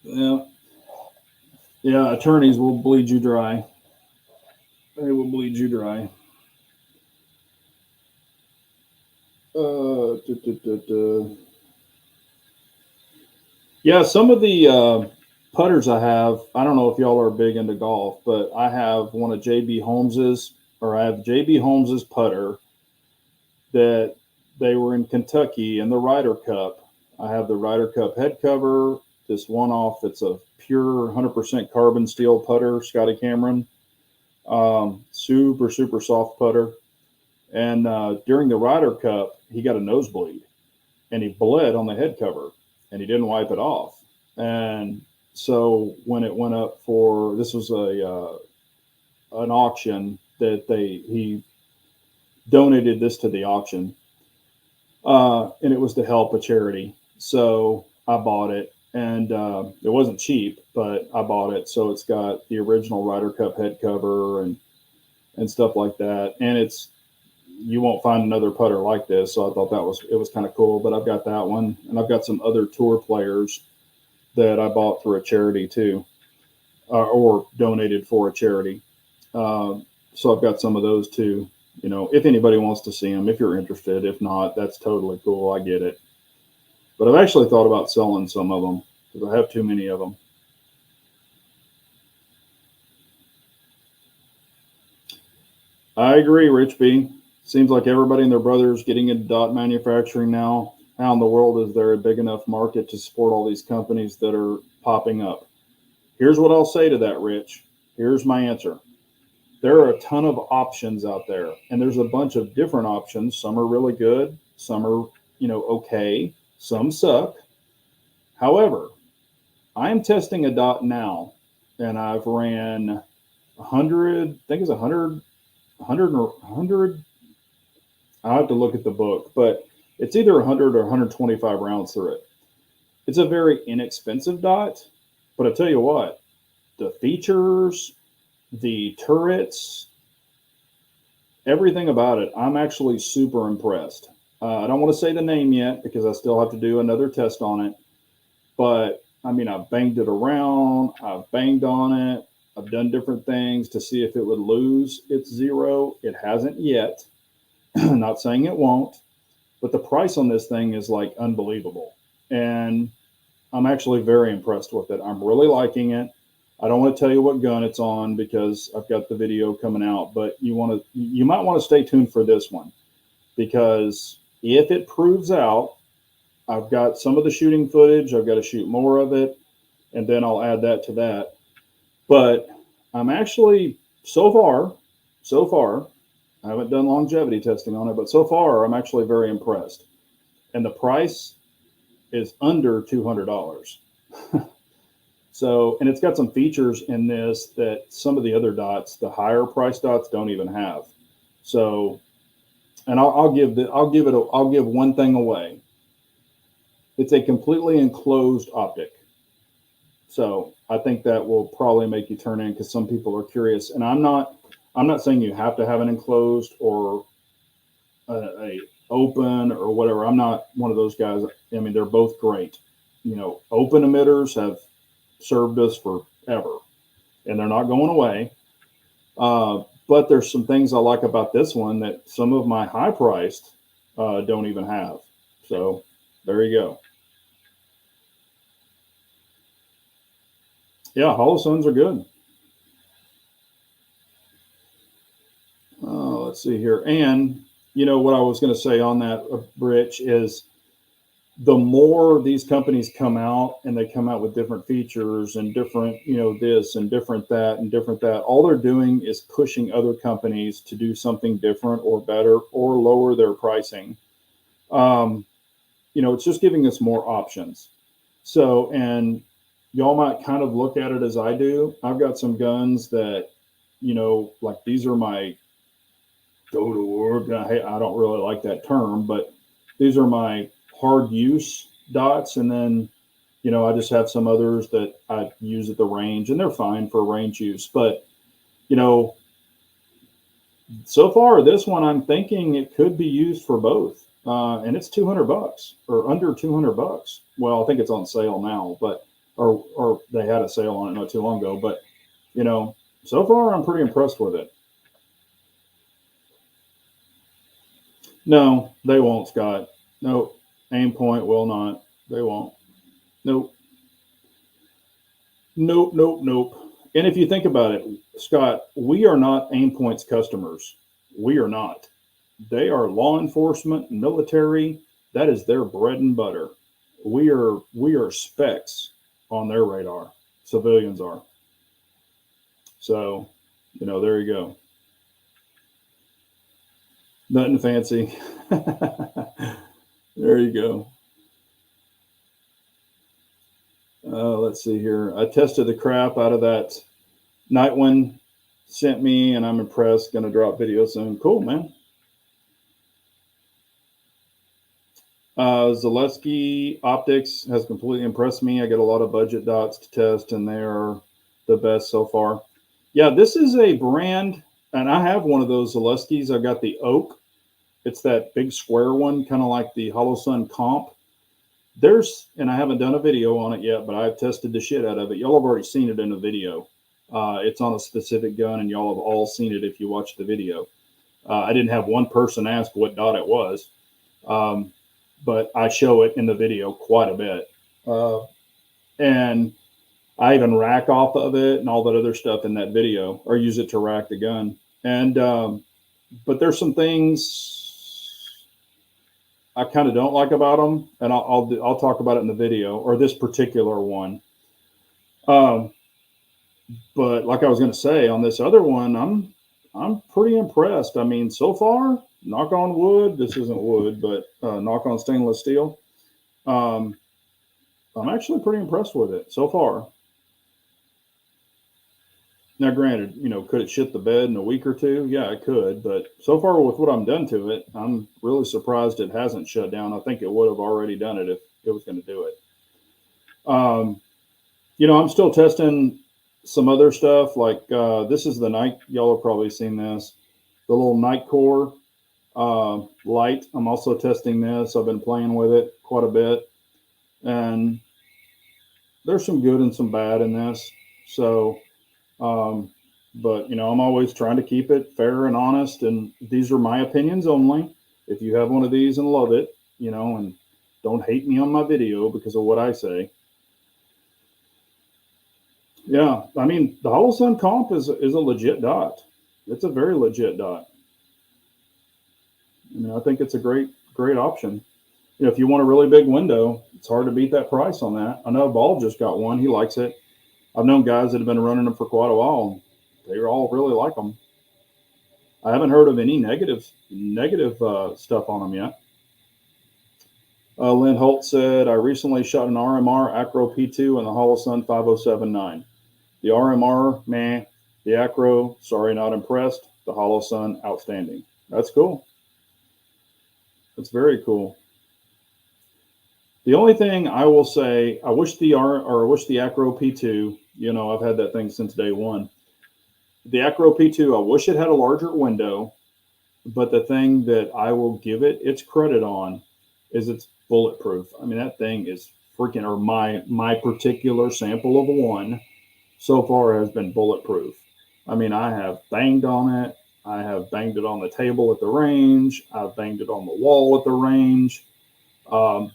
Yeah. Yeah, attorneys will bleed you dry. They will bleed you dry. Yeah, some of the putters I have, I don't know if y'all are big into golf, but I have one of JB Holmes's, or I have JB Holmes's putter that they were in Kentucky in the Ryder Cup. I have the Ryder Cup head cover, this one off. It's a pure 100% carbon steel putter, Scotty Cameron. Super, super soft putter. And during the Ryder Cup, he got a nosebleed and he bled on the head cover and he didn't wipe it off. And so when it went up for, this was an auction that he donated this to the auction, and it was to help a charity. So I bought it, and it wasn't cheap, but I bought it. So it's got the original Ryder Cup head cover and stuff like that. And you won't find another putter like this. So I thought it was kind of cool. But I've got that one, and I've got some other tour players that I bought through a charity too, or donated for a charity. So I've got some of those too. If anybody wants to see them, if you're interested. If not, that's totally cool. I get it. But I've actually thought about selling some of them because I have too many of them. I agree, Rich B. Seems like everybody and their brothers getting into dot manufacturing now. How in the world is there a big enough market to support all these companies that are popping up? Here's what I'll say to that, Rich. Here's my answer. There are a ton of options out there, and there's a bunch of different options. Some are really good, some are, okay, some suck. However, I'm testing a dot now, and I've ran 100, I think it's 100 or 100. I'll have to look at the book, but it's either 100 or 125 rounds through it. It's a very inexpensive dot, but I tell you what, the features, the turrets, everything about it, I'm actually super impressed. I don't want to say the name yet because I still have to do another test on it. But I mean, I've banged it around, I've banged on it, I've done different things to see if it would lose its zero. It hasn't yet. Not saying it won't, but the price on this thing is like unbelievable. And I'm actually very impressed with it. I'm really liking it. I don't want to tell you what gun it's on because I've got the video coming out, but you might want to stay tuned for this one because if it proves out, I've got some of the shooting footage. I've got to shoot more of it, and then I'll add that to that. But I'm actually, so far, I haven't done longevity testing on it, but so far I'm actually very impressed. And the price is under $200. So, and it's got some features in this that some of the other dots, the higher price dots, don't even have. So, and I'll give one thing away. It's a completely enclosed optic. So I think that will probably make you turn in because some people are curious. And I'm not saying you have to have an enclosed or a open or whatever. I'm not one of those guys. I mean, they're both great. Open emitters have served us forever, and they're not going away. But there's some things I like about this one that some of my high priced don't even have. So there you go. Yeah, Holosuns are good. Let's see here. And what I was going to say on that, Rich, is the more these companies come out and they come out with different features and different, this and different that and different that, all they're doing is pushing other companies to do something different or better or lower their pricing. It's just giving us more options. So, and y'all might kind of look at it as I do. I've got some guns that, like these are my go to work. I don't really like that term, but these are my hard use dots. And then, I just have some others that I use at the range and they're fine for range use. But, so far this one, I'm thinking it could be used for both. And it's $200 or under $200. Well, I think it's on sale now, but, or they had a sale on it not too long ago, but, so far I'm pretty impressed with it. No, they won't, Scott. No, Aimpoint will not. They won't. Nope. Nope, nope, nope. And if you think about it, Scott, we are not Aimpoint's customers. We are not. They are law enforcement, military. That is their bread and butter. We are specks on their radar. Civilians are. So, there you go. Nothing fancy. There you go. Let's see here. I tested the crap out of that Nightwind sent me, and I'm impressed. Going to drop video soon. Cool, man. Zaleski Optics has completely impressed me. I get a lot of budget dots to test, and they are the best so far. Yeah, this is a brand, and I have one of those Zaleskis. I've got the Oak. It's that big square one, kind of like the Holosun Comp. And I haven't done a video on it yet, but I've tested the shit out of it. Y'all have already seen it in a video. It's on a specific gun, and y'all have all seen it if you watch the video. I didn't have one person ask what dot it was, but I show it in the video quite a bit. And I even rack off of it and all that other stuff in that video, or use it to rack the gun. And but there's some things I kind of don't like about them, and I'll talk about it in the video, or this particular one. But like I was going to say on this other one, I'm pretty impressed. I mean, so far, knock on wood. This isn't wood, but knock on stainless steel. I'm actually pretty impressed with it so far. Now, granted, could it shit the bed in a week or two? Yeah, it could. But so far, with what I'm done to it, I'm really surprised it hasn't shut down. I think it would have already done it if it was going to do it. I'm still testing some other stuff. Like this is the night. Y'all have probably seen this. The little night core light. I'm also testing this. I've been playing with it quite a bit. And there's some good and some bad in this. So... but I'm always trying to keep it fair and honest, and these are my opinions only. If you have one of these and love it, and don't hate me on my video because of what I say. Yeah, I mean, the Holosun Comp is a legit dot. It's a very legit dot. I think it's a great option. If you want a really big window, it's hard to beat that price on that. I know Ball just got one. He likes it. I've known guys that have been running them for quite a while. They all really like them. I haven't heard of any negative stuff on them yet. Lynn Holt said, I recently shot an RMR Acro P2 and the Holosun 5079. The RMR, meh. The Acro, sorry, not impressed. The Holosun, outstanding. That's cool. That's very cool. The only thing I will say, I wish the Acro P2 You know, I've had that thing since day one. The Acro P2, I wish it had a larger window, but the thing that I will give it its credit on is it's bulletproof. I mean, that thing is freaking, or my particular sample of one so far has been bulletproof. I mean, I have banged on it. I have banged it on the table at the range. I've banged it on the wall at the range. Um,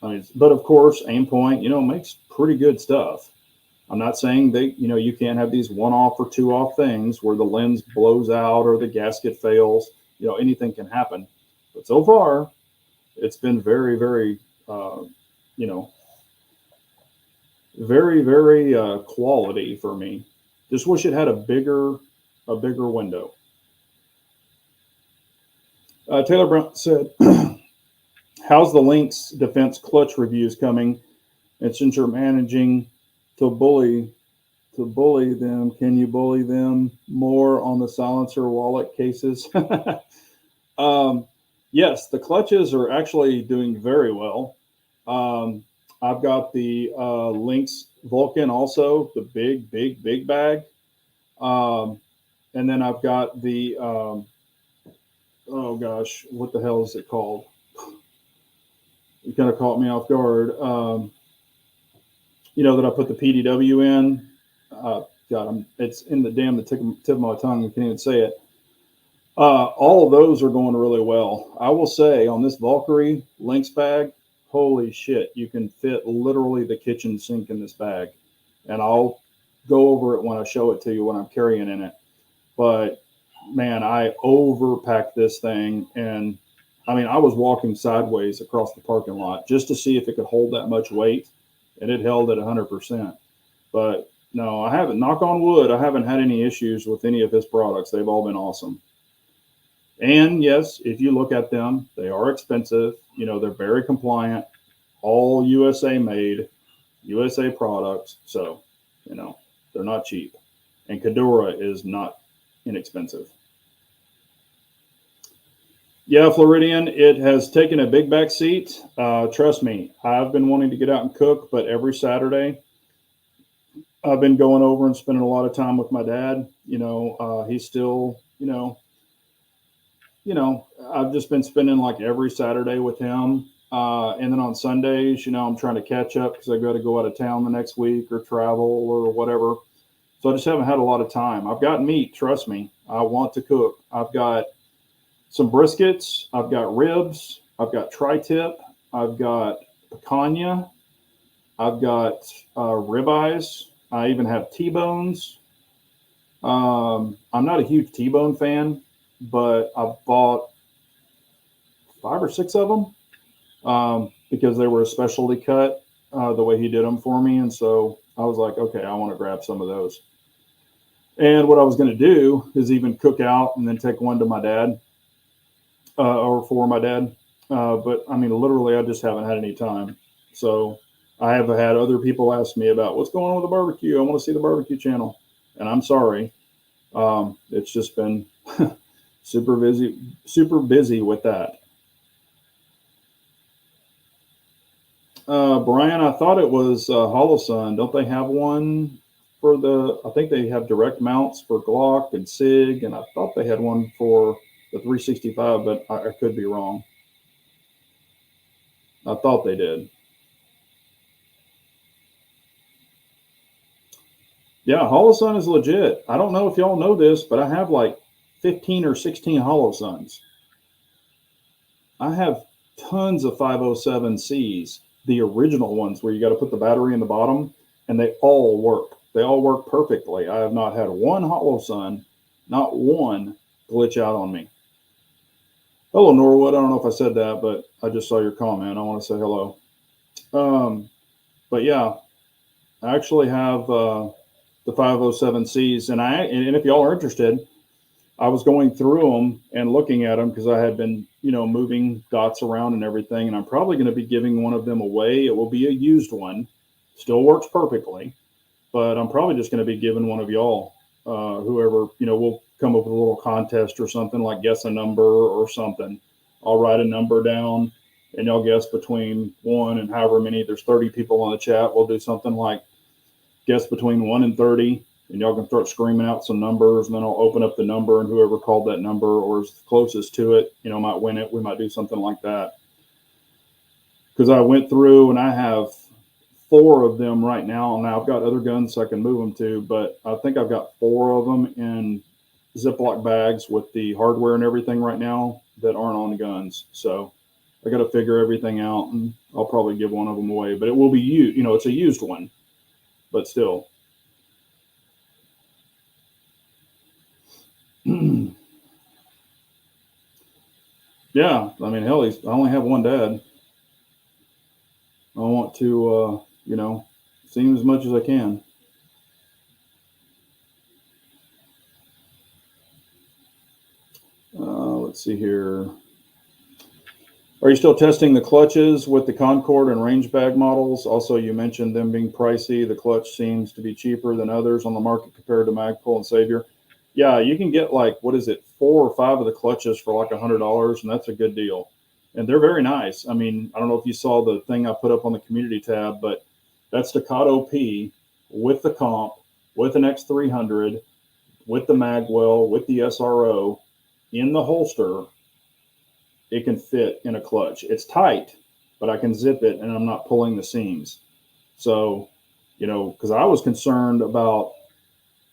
I mean, but of course, Aimpoint, you know, makes pretty good stuff. I'm not saying that, you know, you can't have these one off or two off things where the lens blows out or the gasket fails. You know, anything can happen. But so far, it's been very, very, you know, very, very quality for me. Just wish it had a bigger window. Taylor Brown said, "How's the Lynx Defense clutch reviews coming? And since you're managing to bully them, can you bully them more on the silencer wallet cases?" um, yes, the clutches are actually doing very well. Um, I've got the Lynx Vulcan also, the big bag. Um, and then I've got the, oh gosh, what the hell is it called? You kind of caught me off guard. You know, that I put the PDW in. God, it's in the tip of my tongue. I can't even say it. All of those are going really well. I will say on this Valkyrie Lynx bag, holy shit, you can fit literally the kitchen sink in this bag. And I'll go over it when I show it to you when I'm carrying in it. But man, I overpacked this thing. And I mean, I was walking sideways across the parking lot just to see if it could hold that much weight. And it held at 100%. But no, I haven't, knock on wood, I haven't had any issues with any of his products. They've all been awesome. And yes, if you look at them, they are expensive. You know, they're very compliant, all USA made, USA products. So, you know, they're not cheap. And Kadura is not inexpensive. Yeah, Floridian, it has taken a big back seat. Trust me, I've been wanting to get out and cook, but every Saturday, I've been going over and spending a lot of time with my dad. You know, he's still, I've just been spending like every Saturday with him. And then on Sundays, you know, I'm trying to catch up because I got to go out of town the next week or travel or whatever. So I just haven't had a lot of time. I've got meat, trust me. I want to cook. I've got some briskets. I've got ribs. I've got tri-tip. I've got picanha. I've got ribeyes. I even have T-bones. I'm not a huge T-bone fan, but I bought 5 or 6 of them because they were a specialty cut the way he did them for me. And so I was like, okay, I want to grab some of those. And what I was going to do is even cook out and then take one to my dad or for my dad. But I mean, literally, I just haven't had any time. So I have had other people ask me about what's going on with the barbecue. I want to see the barbecue channel. And I'm sorry. It's just been super busy with that. Brian, I thought it was Holosun. Don't they have one for I think they have direct mounts for Glock and SIG, and I thought they had one for the 365, but I could be wrong. I thought they did. Yeah, Holosun is legit. I don't know if y'all know this, but I have like 15 or 16 Holosuns. I have tons of 507Cs, the original ones where you got to put the battery in the bottom, and they all work. They all work perfectly. I have not had one Holosun, not one, glitch out on me. Hello, Norwood. I don't know if I said that, but I just saw your comment. I want to say hello. But yeah, I actually have the 507Cs, and if y'all are interested, I was going through them and looking at them because I had been, moving dots around and everything, and I'm probably going to be giving one of them away. It will be a used one, still works perfectly, but I'm probably just going to be giving one of y'all, whoever, we'll come up with a little contest or something, like guess a number or something. I'll write a number down and y'all guess between one and however many. There's 30 people on the chat. We'll do something like guess between 1 and 30, and y'all can start screaming out some numbers, and then I'll open up the number, and whoever called that number or is closest to it, might win it. We might do something like that. Because I went through and I have 4 of them right now. Now I've got other guns I can move them to, but I think I've got 4 of them in Ziploc bags with the hardware and everything right now that aren't on guns. So I got to figure everything out, and I'll probably give one of them away. But it will be used. It's a used one, but still. Yeah, I mean, hell, I only have one dad. I want to, see him as much as I can. Let's see here. Are you still testing the clutches with the Concord and range bag models? Also, you mentioned them being pricey. The clutch seems to be cheaper than others on the market compared to Magpul and Savior. Yeah, you can get 4 or 5 of the clutches for like $100, and that's a good deal. And they're very nice. I mean, I don't know if you saw the thing I put up on the community tab, but that's Staccato P with the comp, with an X300, with the magwell, with the SRO in the holster. It can fit in a clutch. It's tight, but I can zip it and I'm not pulling the seams. So, because I was concerned about,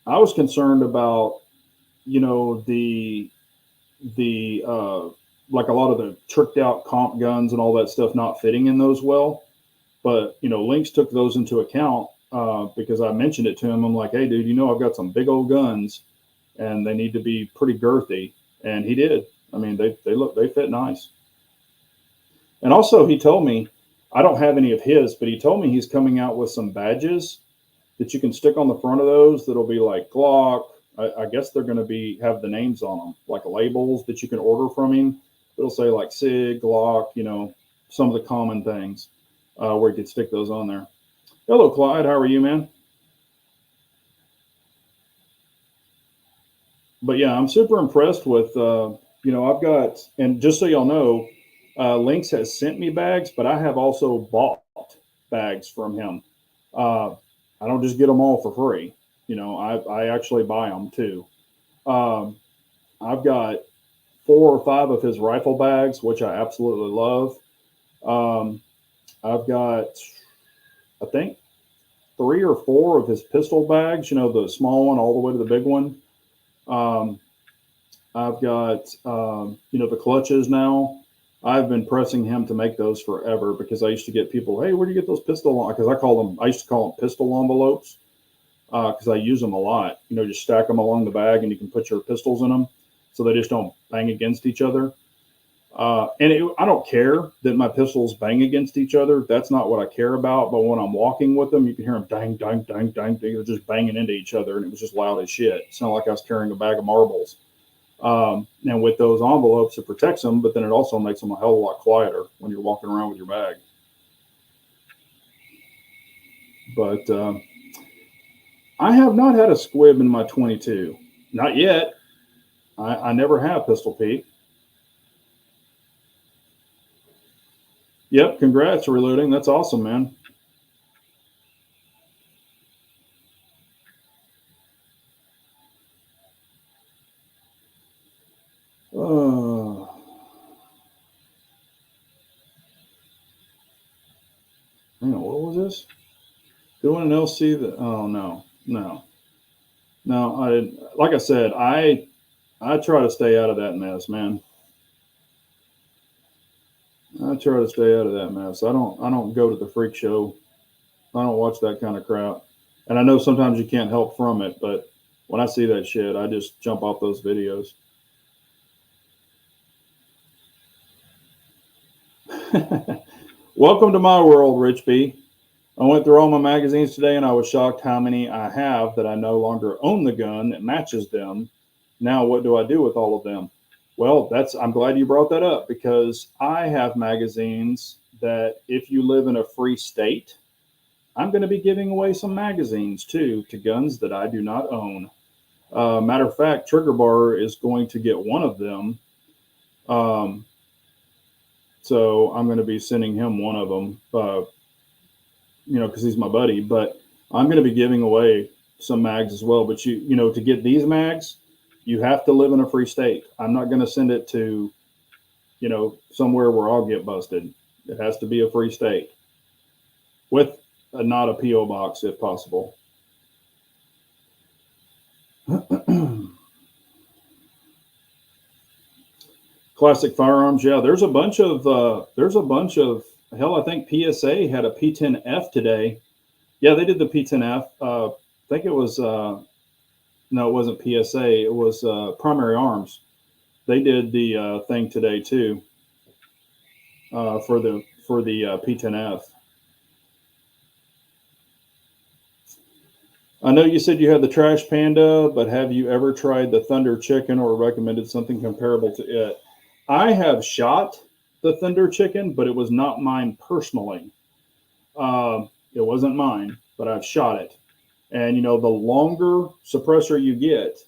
the like a lot of the tricked out comp guns and all that stuff not fitting in those well. But, Lynx took those into account because I mentioned it to him. I'm like, hey, dude, I've got some big old guns and they need to be pretty girthy. And he did. I mean, they fit nice. And also he told me, I don't have any of his, but he told me he's coming out with some badges that you can stick on the front of those. That'll be like Glock. I guess they're going to have the names on them, like labels that you can order from him. It'll say like SIG, Glock, some of the common things where you could stick those on there. Hello, Clyde. How are you, man? But yeah, I'm super impressed with, I've got, and just so y'all know, Lynx has sent me bags, but I have also bought bags from him. I don't just get them all for free. I actually buy them too. I've got 4 or 5 of his rifle bags, which I absolutely love. I've got, I think, 3 or 4 of his pistol bags, the small one all the way to the big one. I've got, the clutches now. I've been pressing him to make those forever because I used to get people, hey, where do you get those pistol? Because I used to call them pistol envelopes because I use them a lot. Just stack them along the bag and you can put your pistols in them so they just don't bang against each other. I don't care that my pistols bang against each other. That's not what I care about. But when I'm walking with them, you can hear them dang, dang, dang, dang. They're just banging into each other, and it was just loud as shit. It sounded like I was carrying a bag of marbles. And with those envelopes, it protects them, but then it also makes them a hell of a lot quieter when you're walking around with your bag. But I have not had a squib in my 22. Not yet. I never have, Pistol Pete. Yep, congrats, Reloading. That's awesome, man. Hang on, what was this? Doing an LC that? Oh no. Like I said, I try to stay out of that mess, man. I try to stay out of that mess. I don't go to the freak show. I don't watch that kind of crap. And I know sometimes you can't help from it, but when I see that shit, I just jump off those videos. Welcome to my world, Rich B. I went through all my magazines today and I was shocked how many I have that I no longer own the gun that matches them. Now, what do I do with all of them? Well, I'm glad you brought that up because I have magazines that if you live in a free state, I'm going to be giving away some magazines too to guns that I do not own. Matter of fact, Trigger Bar is going to get one of them. So I'm going to be sending him one of them, because he's my buddy. But I'm going to be giving away some mags as well. But you know, to get these mags, you have to live in a free state. I'm not going to send it to, you know, somewhere where I'll get busted. It has to be a free state with not a PO box if possible. Classic firearms, yeah. There's a bunch of hell. I think PSA had a P10F today. Yeah, they did the P10F. I think it was no, it wasn't PSA. It was Primary Arms. They did the thing today too for the P10F. I know you said you had the Trash Panda, but have you ever tried the Thunder Chicken or recommended something comparable to it? I have shot the Thunder Chicken, but it was not mine personally. It wasn't mine, but I've shot it. And you know, the longer suppressor you get,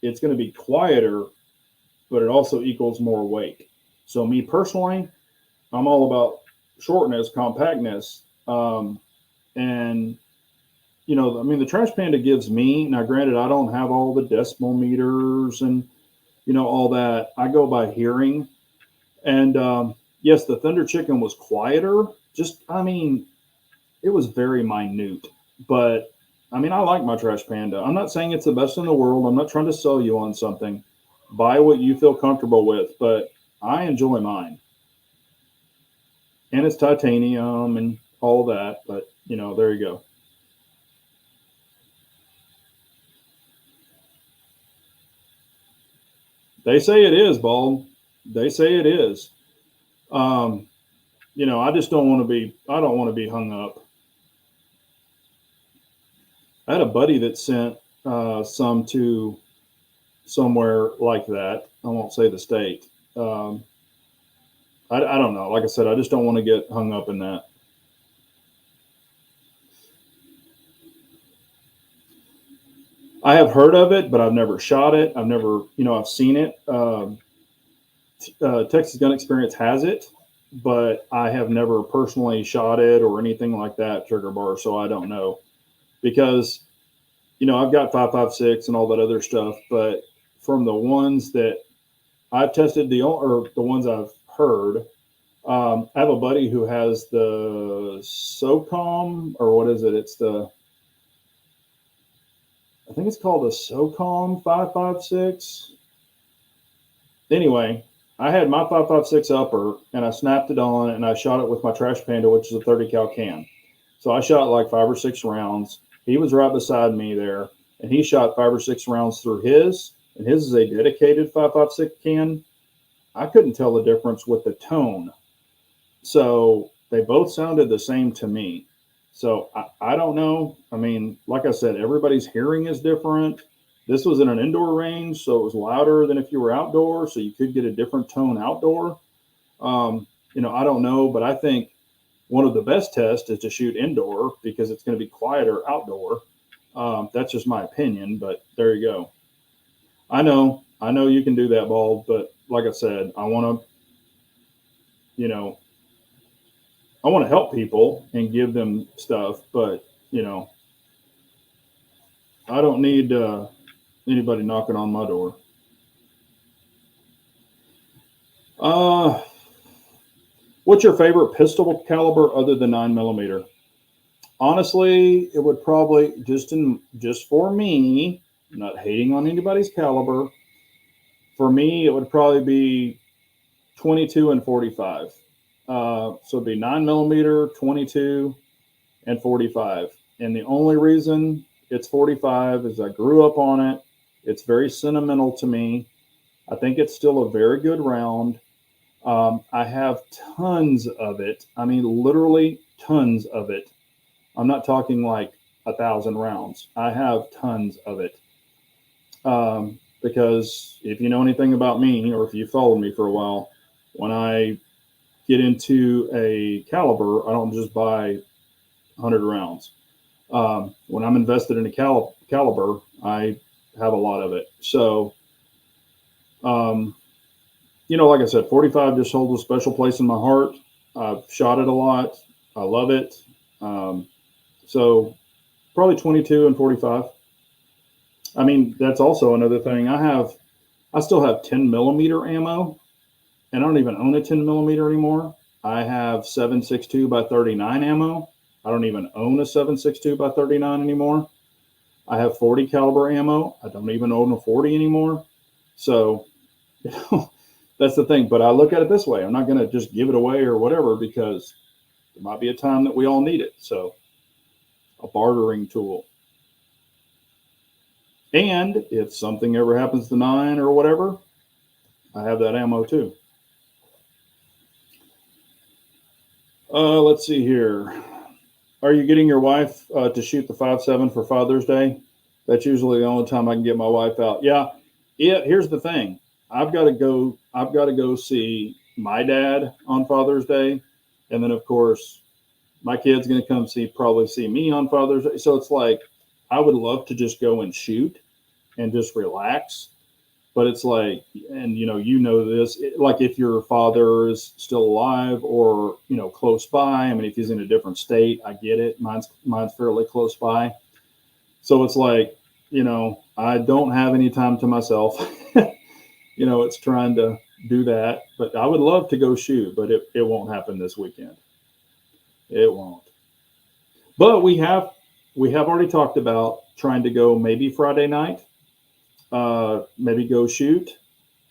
it's going to be quieter, but it also equals more weight. So me personally, I'm all about shortness, compactness, and you know, I mean, the Trash Panda gives me, now granted, I don't have all the decimal meters and, you know, all that. I go by hearing. And yes, the Thunder Chicken was quieter. Just, I mean, it was very minute. But, I mean, I like my Trash Panda. I'm not saying it's the best in the world. I'm not trying to sell you on something. Buy what you feel comfortable with. But I enjoy mine. And it's titanium and all that. But, you know, there you go. They say it is, Bald. They say it is. Um, you know, I just don't want to be. I don't want to be hung up. I had a buddy that sent some to somewhere like that. I won't say the state. I don't know. Like I said, I just don't want to get hung up in that. I have heard of it, but I've never shot it. I've never, you know, I've seen it. Texas Gun Experience has it, but I have never personally shot it or anything like that, trigger bar, so I don't know. Because, you know, I've got 5.56 and all that other stuff, but from the ones that I've tested, or the ones I've heard, I have a buddy who has the SOCOM, or what is it? It's the, I think it's called the SOCOM 5.56. Anyway, I had my 5.56 upper and I snapped it on and I shot it with my Trash Panda, which is a 30 cal can. So I shot like 5 or 6 rounds. He was right beside me there, and he shot 5 or 6 rounds through his, and his is a dedicated 5.56 can. I couldn't tell the difference with the tone. So they both sounded the same to me. So I don't know. I mean, like I said, everybody's hearing is different. This was in an indoor range, so it was louder than if you were outdoor, so you could get a different tone outdoor. You know, I don't know, but I think one of the best tests is to shoot indoor because it's going to be quieter outdoor. That's just my opinion, but there you go. I know you can do that, Bald, but like I said, I want to, you know, I want to help people and give them stuff, but you know, I don't need anybody knocking on my door. Uh, what's your favorite pistol caliber other than 9 millimeter? Honestly, it would probably just for me, not hating on anybody's caliber. For me, it would probably be 22 and 45. So it'd be 9 millimeter, 22, and 45. And the only reason it's 45 is I grew up on it. It's very sentimental to me. I think it's still a very good round. I have tons of it. I mean, literally tons of it. I'm not talking like 1,000 rounds. I have tons of it. Because if you know anything about me, or if you followed me for a while, when I get into a caliber, I don't just buy 100 rounds. When I'm invested in a caliber, I have a lot of it. So, um, you know, like I said, 45 just holds a special place in my heart. I've shot it a lot. I love it. So Probably 22 and 45. I mean, that's also another thing. I still have 10 millimeter ammo, and I don't even own a 10 millimeter anymore. I have 7.62 by 39 ammo. I don't even own a 7.62 by 39 anymore. I have 40 caliber ammo. I don't even own a 40 anymore. So, you know, that's the thing. But I look at it this way: I'm not going to just give it away or whatever, because there might be a time that we all need it. So, a bartering tool. And if something ever happens to mine or whatever, I have that ammo too. Let's see here. Are you getting your wife to shoot the 5.7 for Father's Day? That's usually the only time I can get my wife out. Yeah. Here's the thing. I've got to go see my dad on Father's Day, and then of course my kid's going to come probably see me on Father's Day. So it's like, I would love to just go and shoot and just relax. But it's like, and you know this, like if your father is still alive or, close by. I mean, if he's in a different state, I get it. Mine's fairly close by. So it's like, I don't have any time to myself. It's trying to do that. But I would love to go shoot, but it won't happen this weekend. It won't. But we have already talked about trying to go maybe Friday night, maybe go shoot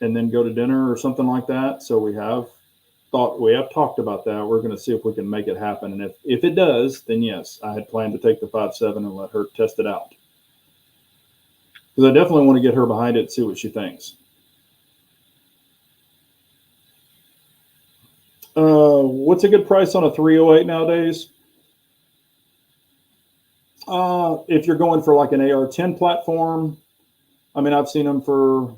and then go to dinner or something like that. So we have talked about that. We're going to see if we can make it happen. And if it does, then yes, I had planned to take the 5.7 and let her test it out, because I definitely want to get her behind it, see what she thinks. What's a good price on a 308 nowadays? If you're going for like an AR-10 platform, I mean, I've seen them for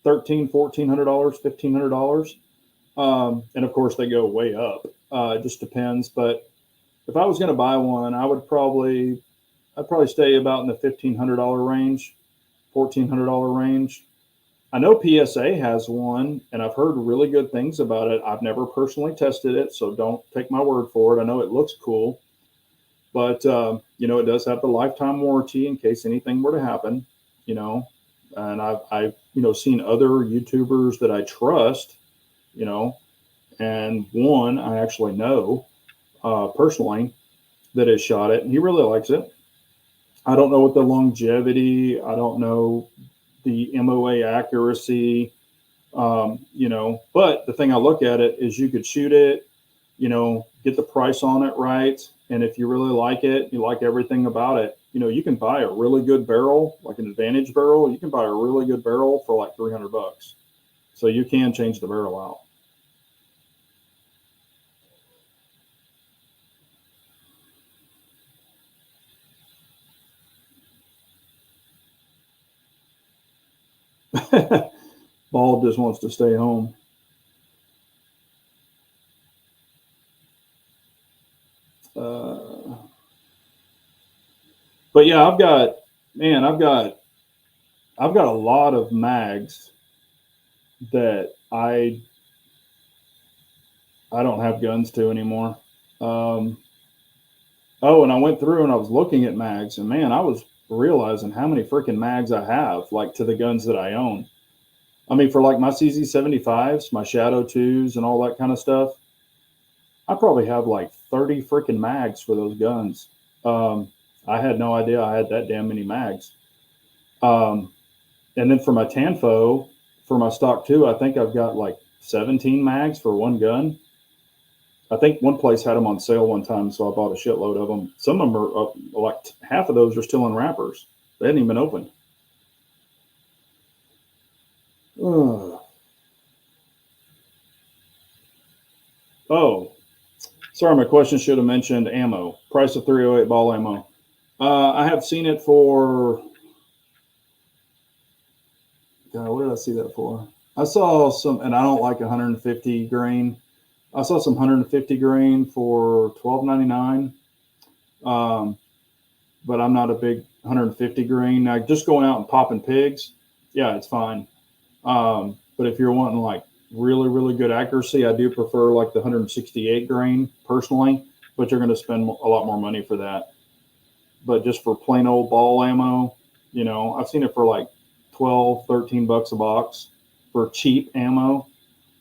$1,300, $1,400, $1,500. And of course they go way up. It just depends. But if I was going to buy one, I'd probably stay about in the $1,500 range, $1,400 range. I know PSA has one, and I've heard really good things about it. I've never personally tested it, so don't take my word for it. I know it looks cool, but it does have the lifetime warranty in case anything were to happen. And I've seen other YouTubers that I trust, and one I actually know personally that has shot it, and he really likes it. I don't know what the longevity, I don't know the MOA accuracy, but the thing I look at it is you could shoot it, get the price on it right. And if you really like it, you like everything about it, you can buy a really good barrel, like an Advantage barrel. You can buy a really good barrel for like $300. So you can change the barrel out. Bald just wants to stay home. But yeah, I've got a lot of mags that I don't have guns to anymore. And I went through and I was looking at mags, and man, I was realizing how many freaking mags I have, like to the guns that I own. I mean, for like my CZ75s, my Shadow 2s, and all that kind of stuff, I probably have like 30 freaking mags for those guns. I had no idea I had that damn many mags. And then for my Tanfo, for my stock 2, I think I've got like 17 mags for one gun. I think one place had them on sale one time, so I bought a shitload of them. Some of them are like half of those are still in wrappers. They hadn't even been opened. Oh, sorry, my question should have mentioned ammo. Price of 308 ball ammo. I have seen it for, God, what did I see that for? I saw some, and I don't like 150 grain. I saw some 150 grain for $12.99. But I'm not a big 150 grain. Now, just going out and popping pigs, yeah, it's fine. But if you're wanting like really, really good accuracy, I do prefer like the 168 grain personally, but you're going to spend a lot more money for that. but just for plain old ball ammo, you know, I've seen it for like 12, 13 bucks a box for cheap ammo.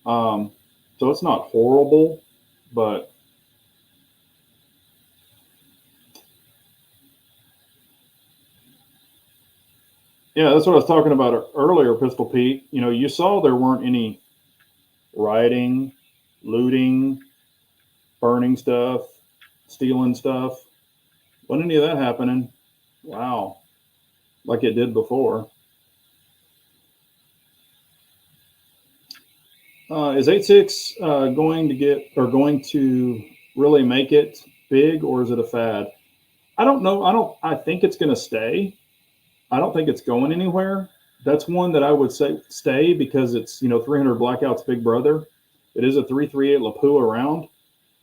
Um, so it's not horrible, but yeah, that's what I was talking about earlier, Pistol Pete. You know, you saw there weren't any rioting, looting, burning stuff, stealing stuff. Wasn't any of that happening. Wow, like it did before. Is 86 going to get or going to really make it big, or is it a fad? I don't know. I don't. I think it's going to stay. I don't think it's going anywhere. That's one that I would say stay because it's 300 Blackout's big brother. It is a 338 Lapua round.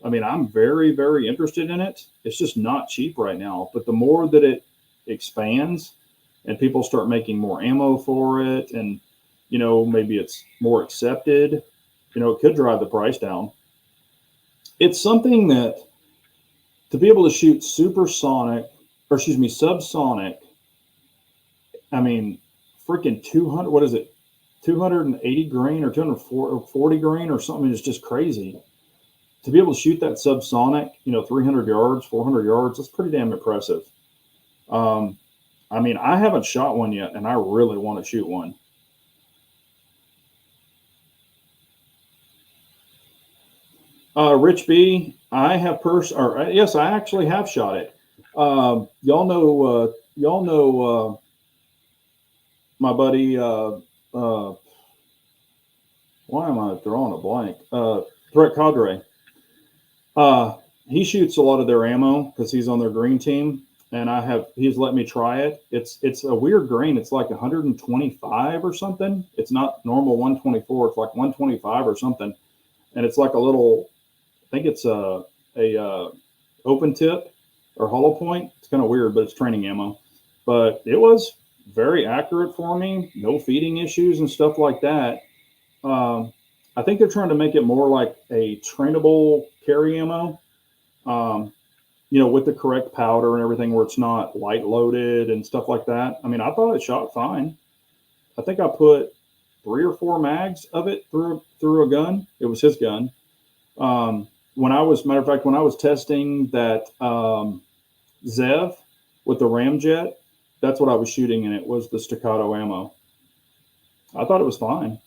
I mean, I'm very very interested in it. It's just not cheap right now. But the more that it expands and people start making more ammo for it, and maybe it's more accepted, it could drive the price down. It's something that to be able to shoot supersonic, or excuse me, subsonic. I mean, freaking 200. What is it? 280 grain or 240 grain or something is just crazy. To be able to shoot that subsonic, 300 yards, 400 yards, that's pretty damn impressive. I mean, I haven't shot one yet, and I really want to shoot one. Rich B, I have yes, I actually have shot it. Y'all know my buddy. Why am I drawing a blank? Threat Cadre. He shoots a lot of their ammo because he's on their green team, and he's let me try it. It's a weird grain. It's like 125 or something. It's not normal 124. It's like 125 or something, and it's like a little. I think it's a open tip or hollow point. It's kind of weird, but it's training ammo. But it was very accurate for me. No feeding issues and stuff like that. I think they're trying to make it more like a trainable carry ammo. With the correct powder and everything, where it's not light loaded and stuff like that. I mean, I thought it shot fine. I think I put 3 or 4 mags of it through a gun. It was his gun. Matter of fact, when I was testing that Zev with the Ramjet, that's what I was shooting, and it was the staccato ammo. I thought it was fine.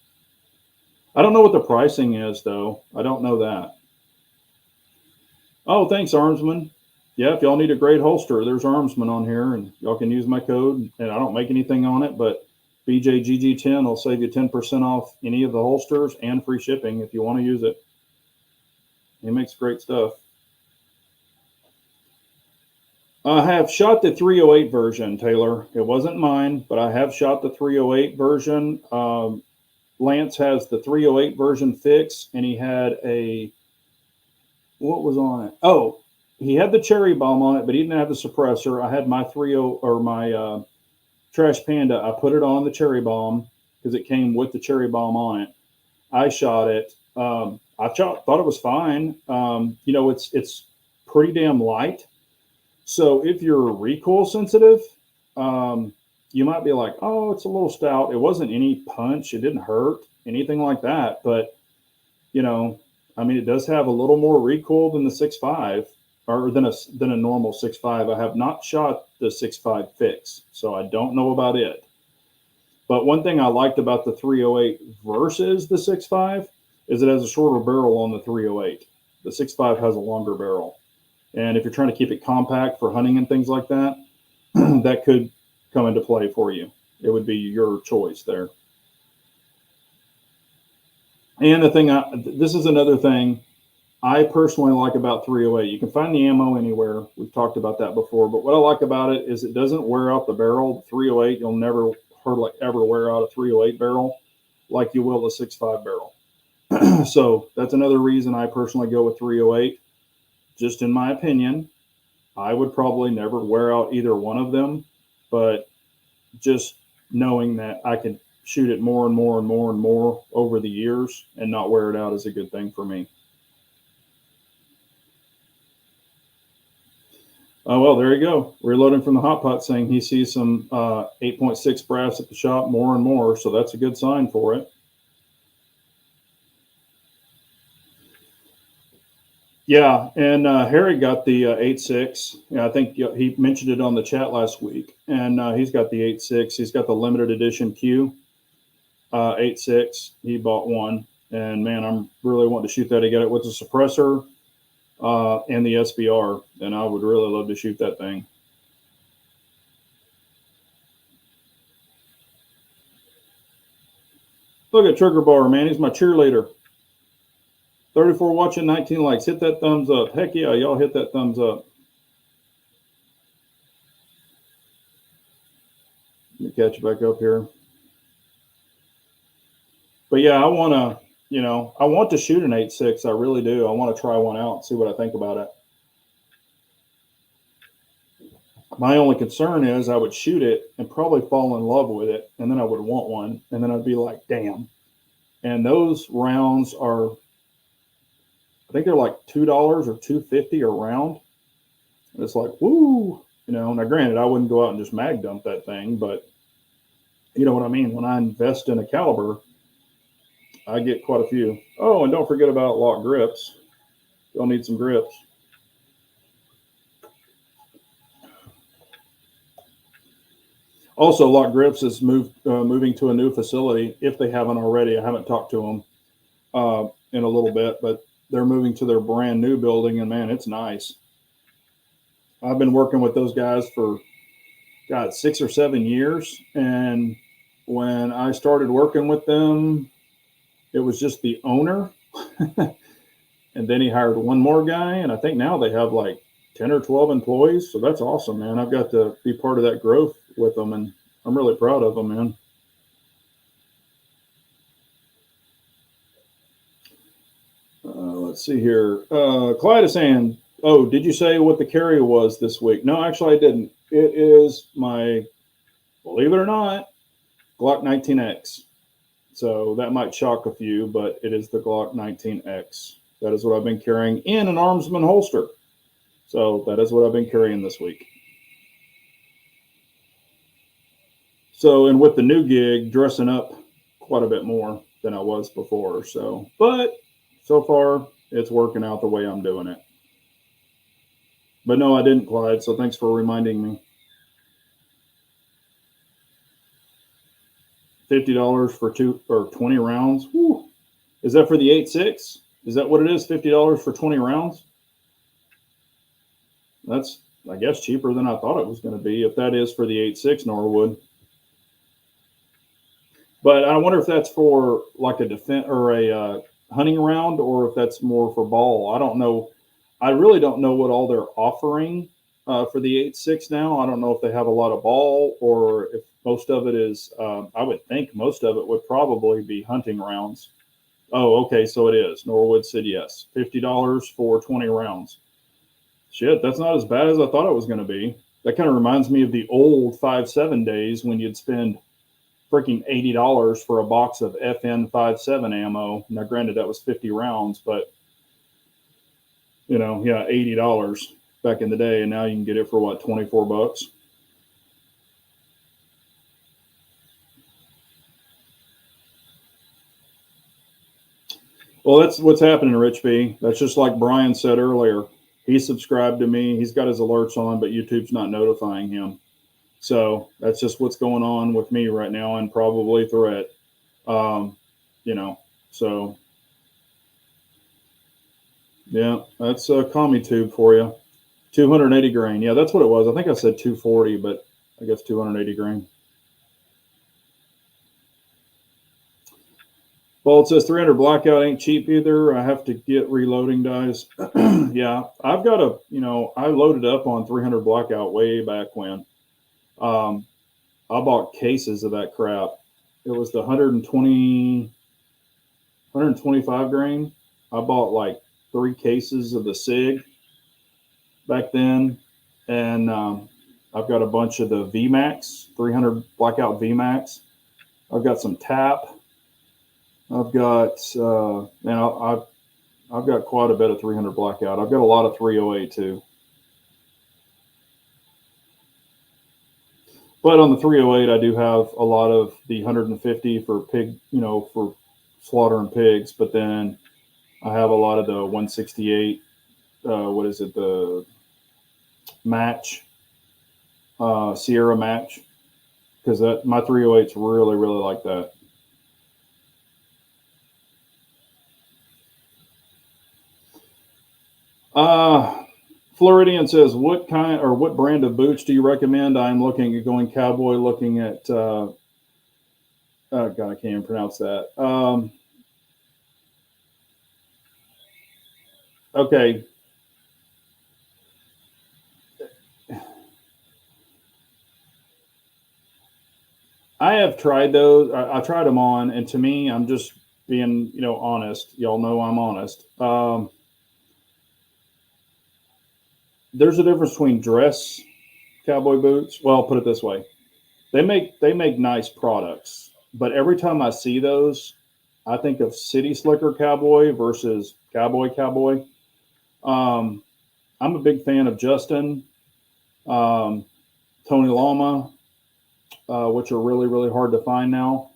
I don't know what the pricing is, though. I don't know that. Oh, thanks, Armsman. Yeah, if y'all need a great holster, there's Armsman on here, and y'all can use my code. And I don't make anything on it, but BJGG10 will save you 10% off any of the holsters and free shipping if you want to use it. He makes great stuff. I have shot the 308 version, Taylor. It wasn't mine, but I have shot the 308 version. Lance has the 308 version fix, and he had what was on it? Oh, he had the cherry bomb on it, but he didn't have the suppressor. I had my 30 or my Trash Panda. I put it on the cherry bomb because it came with the cherry bomb on it. I shot it. Thought it was fine. It's pretty damn light. So if you're recoil sensitive, you might be like, oh, it's a little stout. It wasn't any punch. It didn't hurt, anything like that. But, it does have a little more recoil than the 6.5 or than a normal 6.5. I have not shot the 6.5 fix, so I don't know about it. But one thing I liked about the 308 versus the 6.5 is it has a shorter barrel on the 308. The 6.5 has a longer barrel. And if you're trying to keep it compact for hunting and things like that, that could come into play for you. It would be your choice there. And this is another thing I personally like about 308. You can find the ammo anywhere. We've talked about that before. But what I like about it is it doesn't wear out the barrel. The 308, you'll never hardly ever wear out a 308 barrel like you will a 6.5 barrel. So that's another reason I personally go with 308. Just in my opinion, I would probably never wear out either one of them, but just knowing that I can shoot it more and more and more and more over the years and not wear it out is a good thing for me. Oh, well, there you go. Reloading from the hot pot saying he sees some 8.6 brass at the shop more and more. So that's a good sign for it. Yeah, and Harry got the 8.6. Yeah, I think he mentioned it on the chat last week, and he's got the 8.6. He's got the limited edition Q 8.6. He bought one, and man, I'm really wanting to shoot that. He got it with the suppressor and the SBR, and I would really love to shoot that thing. Look at Trigger Bar, man. He's my cheerleader. 34 watching, 19 likes. Hit that thumbs up. Heck yeah, y'all hit that thumbs up. Let me catch you back up here. But yeah, I want to shoot an 8.6. I really do. I want to try one out and see what I think about it. My only concern is I would shoot it and probably fall in love with it, and then I would want one, and then I'd be like, damn. And those rounds are, I think they're like $2 or $2.50 a round. And it's like, woo, Now granted, I wouldn't go out and just mag dump that thing, but you know what I mean? When I invest in a caliber, I get quite a few. Oh, and don't forget about lock grips. You'll need some grips. Also, Lock Grips is moving to a new facility, if they haven't already. I haven't talked to them in a little bit, but they're moving to their brand new building, and man, it's nice. I've been working with those guys for, God, 6 or 7 years, and when I started working with them, it was just the owner, and then he hired one more guy, and I think now they have like 10 or 12 employees, so that's awesome, man. I've got to be part of that growth with them, and I'm really proud of them, man. Let's see here. Clyde is saying, oh, did you say what the carry was this week? No, actually, I didn't. It is my, believe it or not, Glock 19X. So that might shock a few, but it is the Glock 19X. That is what I've been carrying in an Armsman holster. So that is what I've been carrying this week. So, and with the new gig, dressing up quite a bit more than I was before. So, but so far, it's working out the way I'm doing it. But no, I didn't, Clyde. So thanks for reminding me. $50 for 20 rounds. Whew. Is that for the 8.6? Is that what it is? $50 for 20 rounds? That's, I guess, cheaper than I thought it was going to be, if that is for the 8.6 Norwood. But I wonder if that's for like a defense or a hunting round, or if that's more for ball. I don't know. I really don't know what all they're offering for the 8.6 now. I don't know if they have a lot of ball, or if most of it is. I would think most of it would probably be hunting rounds. Oh, okay, so it is. Norwood said yes. $50 for 20 rounds. Shit, that's not as bad as I thought it was going to be. That kind of reminds me of the old 5.7 days when you'd spend freaking $80 for a box of FN 5.7 ammo. Now, granted, that was 50 rounds, but yeah, $80 back in the day, and now you can get it for what, 24 bucks? Well, that's what's happening, Rich B. That's just like Brian said earlier. He's subscribed to me. He's got his alerts on, but YouTube's not notifying him. So that's just what's going on with me right now, and probably Threat. So yeah, that's a commie tube for you. 280 grain. Yeah, that's what it was. I think I said 240, but I guess 280 grain. Well, it says 300 blackout ain't cheap either. I have to get reloading dies. Yeah, I've got I loaded up on 300 blackout way back when. I bought cases of that crap. It was the 125 grain. I bought like 3 cases of the SIG back then. And I've got a bunch of the VMAX, 300 blackout VMAX. I've got some TAP. I've got, I've got quite a bit of 300 blackout. I've got a lot of 308 too. But on the 308, I do have a lot of the 150 for pig, for slaughtering pigs. But then I have a lot of the 168. What is it? The match, Sierra match, because that my 308's really, really like that. Floridian says, "What kind or what brand of boots do you recommend? I'm looking at going cowboy. Looking at oh God, I can't even pronounce that. Okay, I have tried those. I tried them on, and to me, I'm just being honest. Y'all know I'm honest. There's a difference between dress cowboy boots. Well, I'll put it this way: they make nice products, but every time I see those, I think of City Slicker Cowboy versus Cowboy Cowboy. Um, I'm a big fan of Justin, um, Tony Lama, which are really really hard to find now.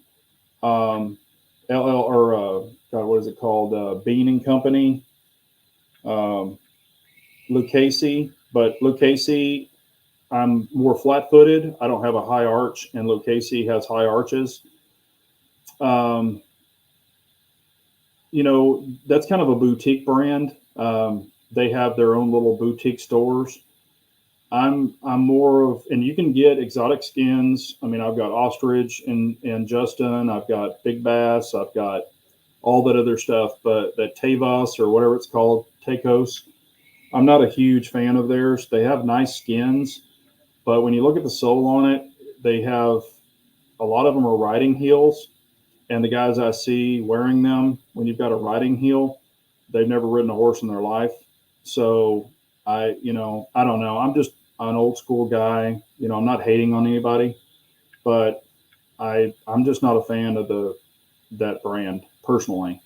LL or God, what is it called? Bean and Company, um, Lucchese, but Lucchese, I'm more flat-footed. I don't have a high arch, and Lucchese has high arches. Um, that's kind of a boutique brand. They have their own little boutique stores. I'm more of, and you can get exotic skins. I mean, I've got ostrich and Justin. I've got big bass. I've got all that other stuff, but that Tavos or whatever it's called, Tacos, I'm not a huge fan of theirs. They have nice skins, but when you look at the sole on it, they have a lot of them are riding heels, and the guys I see wearing them, when you've got a riding heel, they've never ridden a horse in their life. So I don't know. I'm just an old school guy. I'm not hating on anybody, but I'm just not a fan of that brand personally.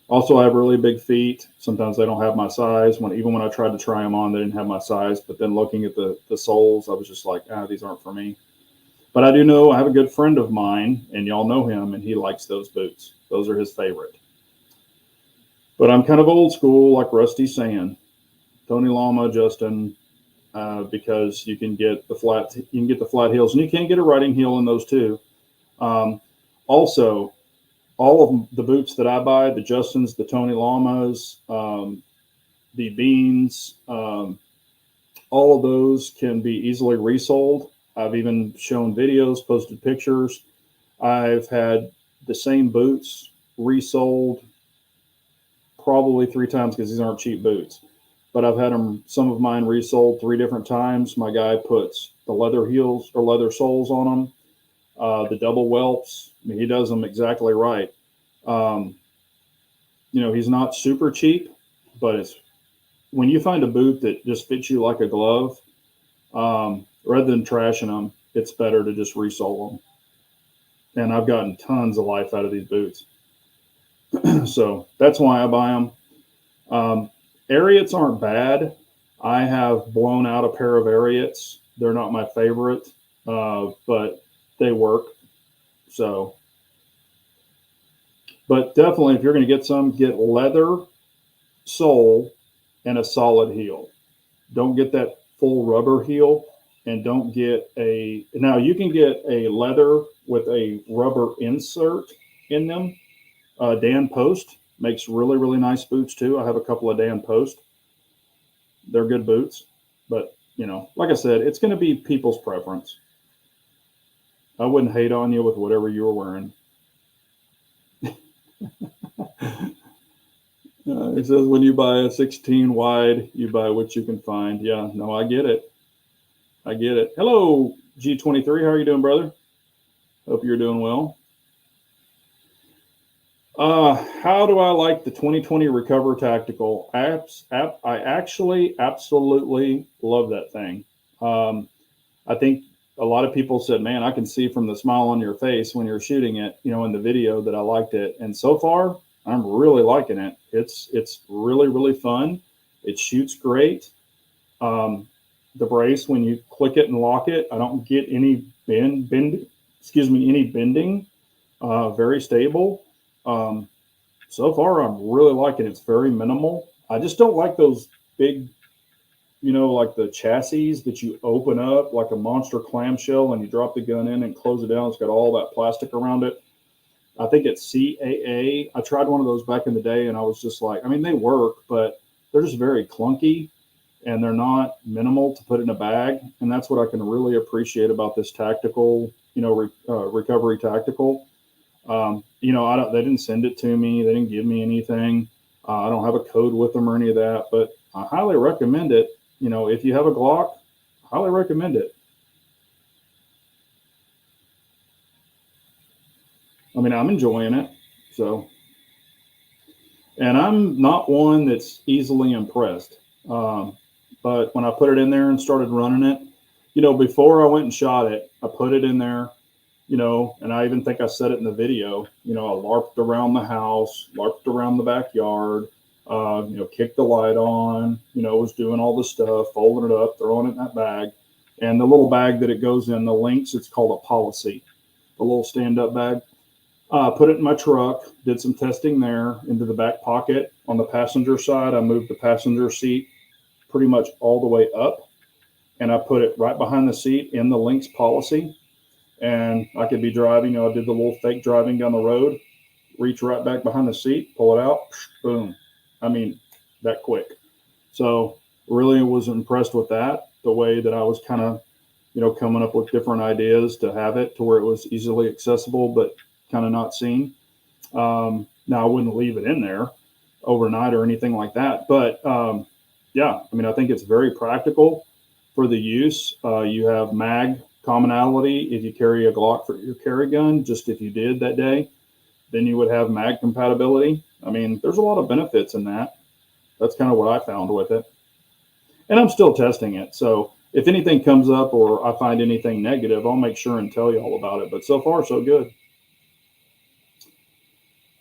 Also, I have really big feet. Sometimes they don't have my size. Even when I tried to try them on, they didn't have my size. But then looking at the soles, I was just like, these aren't for me. But I do know I have a good friend of mine, and y'all know him, and he likes those boots. Those are his favorite. But I'm kind of old school, like Rusty's saying. Tony Lama, Justin, because you can get the flat heels, and you can get a riding heel in those too. Also, all of the boots that I buy, the Justins, the Tony Lamas, the Beans, all of those can be easily resold. I've even shown videos, posted pictures. I've had the same boots resold probably 3 times because these aren't cheap boots. But I've had some of mine resold 3 different times. My guy puts the leather heels or leather soles on them, the double whelps. I mean, he does them exactly right. Um, he's not super cheap, but it's when you find a boot that just fits you like a glove, rather than trashing them, it's better to just resole them. And I've gotten tons of life out of these boots. So that's why I buy them. Ariats aren't bad. I have blown out a pair of Ariats. They're not my favorite, but they work. So, but definitely, if you're going to get some, get leather sole and a solid heel. Don't get that full rubber heel, and don't get a. Now you can get a leather with a rubber insert in them. Dan Post makes really really nice boots too. I have a couple of Dan Post. They're good boots, but like I said, it's going to be people's preference. I wouldn't hate on you with whatever you were wearing. It says when you buy a 16 wide, you buy what you can find. Yeah, no, I get it. I get it. Hello, G23. How are you doing, brother? Hope you're doing well. How do I like the 2020 Recover Tactical? I actually absolutely love that thing. I think a lot of people said, man, I can see from the smile on your face when you're shooting it, in the video that I liked it. And so far, I'm really liking it. It's really, really fun. It shoots great. The brace, when you click it and lock it, I don't get any any bending. Very stable. So far, I'm really liking it. It's very minimal. I just don't like those big, like the chassis that you open up like a monster clamshell and you drop the gun in and close it down. It's got all that plastic around it. I think it's CAA. I tried one of those back in the day and I was just like, I mean, they work, but they're just very clunky and they're not minimal to put in a bag. And that's what I can really appreciate about this tactical, recovery tactical. They didn't send it to me. They didn't give me anything. I don't have a code with them or any of that, but I highly recommend it. If you have a Glock, highly recommend it. I mean, I'm enjoying it. So, and I'm not one that's easily impressed. But when I put it in there and started running it, before I went and shot it, I put it in there, and I even think I said it in the video, I LARPed around the house, LARPed around the backyard, kicked the light on, was doing all the stuff, folding it up, throwing it in that bag. And the little bag that it goes in, the links, it's called a policy, the little stand-up bag. Put it in my truck, did some testing there into the back pocket. On the passenger side, I moved the passenger seat pretty much all the way up, and I put it right behind the seat in the links policy. And I could be driving, I did the little fake driving down the road, reach right back behind the seat, pull it out, boom. I mean, that quick. So really was impressed with that, the way that I was kind of, coming up with different ideas to have it to where it was easily accessible, but kind of not seen. Now I wouldn't leave it in there overnight or anything like that. But yeah, I mean, I think it's very practical for the use. You have mag commonality. If you carry a Glock for your carry gun, just if you did that day, then you would have mag compatibility. I mean, there's a lot of benefits in that. That's kind of what I found with it. And I'm still testing it. So if anything comes up or I find anything negative, I'll make sure and tell you all about it. But so far, so good.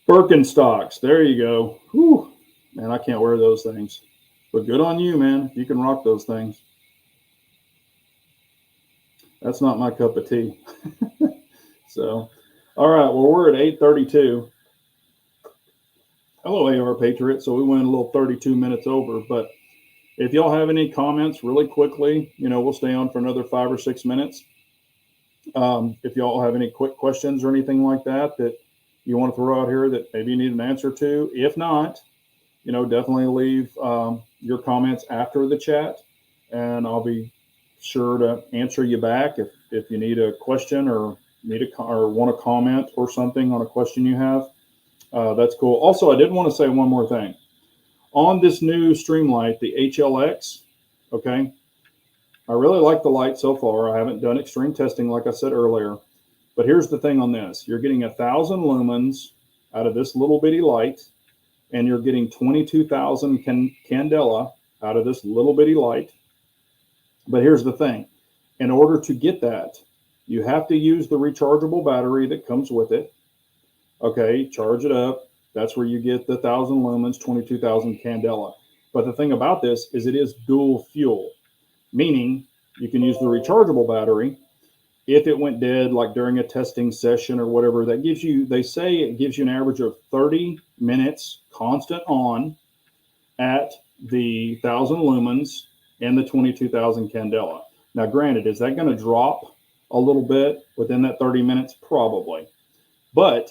Birkenstocks. There you go. Whew. Man, I can't wear those things. But good on you, man. You can rock those things. That's not my cup of tea. So, all right. Well, we're at 8:32. Hello, AR Patriot. So we went a little 32 minutes over. But if y'all have any comments really quickly, we'll stay on for another 5 or 6 minutes. If y'all have any quick questions or anything like that you want to throw out here that maybe you need an answer to. If not, definitely leave your comments after the chat, and I'll be sure to answer you back if you need a question or want to comment or something on a question you have. That's cool. Also, I did want to say one more thing. On this new Streamlight, the HLX, okay, I really like the light so far. I haven't done extreme testing like I said earlier. But here's the thing on this. You're getting 1,000 lumens out of this little bitty light, and you're getting 22,000 candela out of this little bitty light. But here's the thing. In order to get that, you have to use the rechargeable battery that comes with it. Okay, charge it up. That's where you get the 1,000 lumens, 22,000 candela. But the thing about this is it is dual fuel, meaning you can use the rechargeable battery. If it went dead, like during a testing session or whatever, they say it gives you an average of 30 minutes constant on at the 1,000 lumens and the 22,000 candela. Now, granted, is that going to drop a little bit within that 30 minutes? Probably. But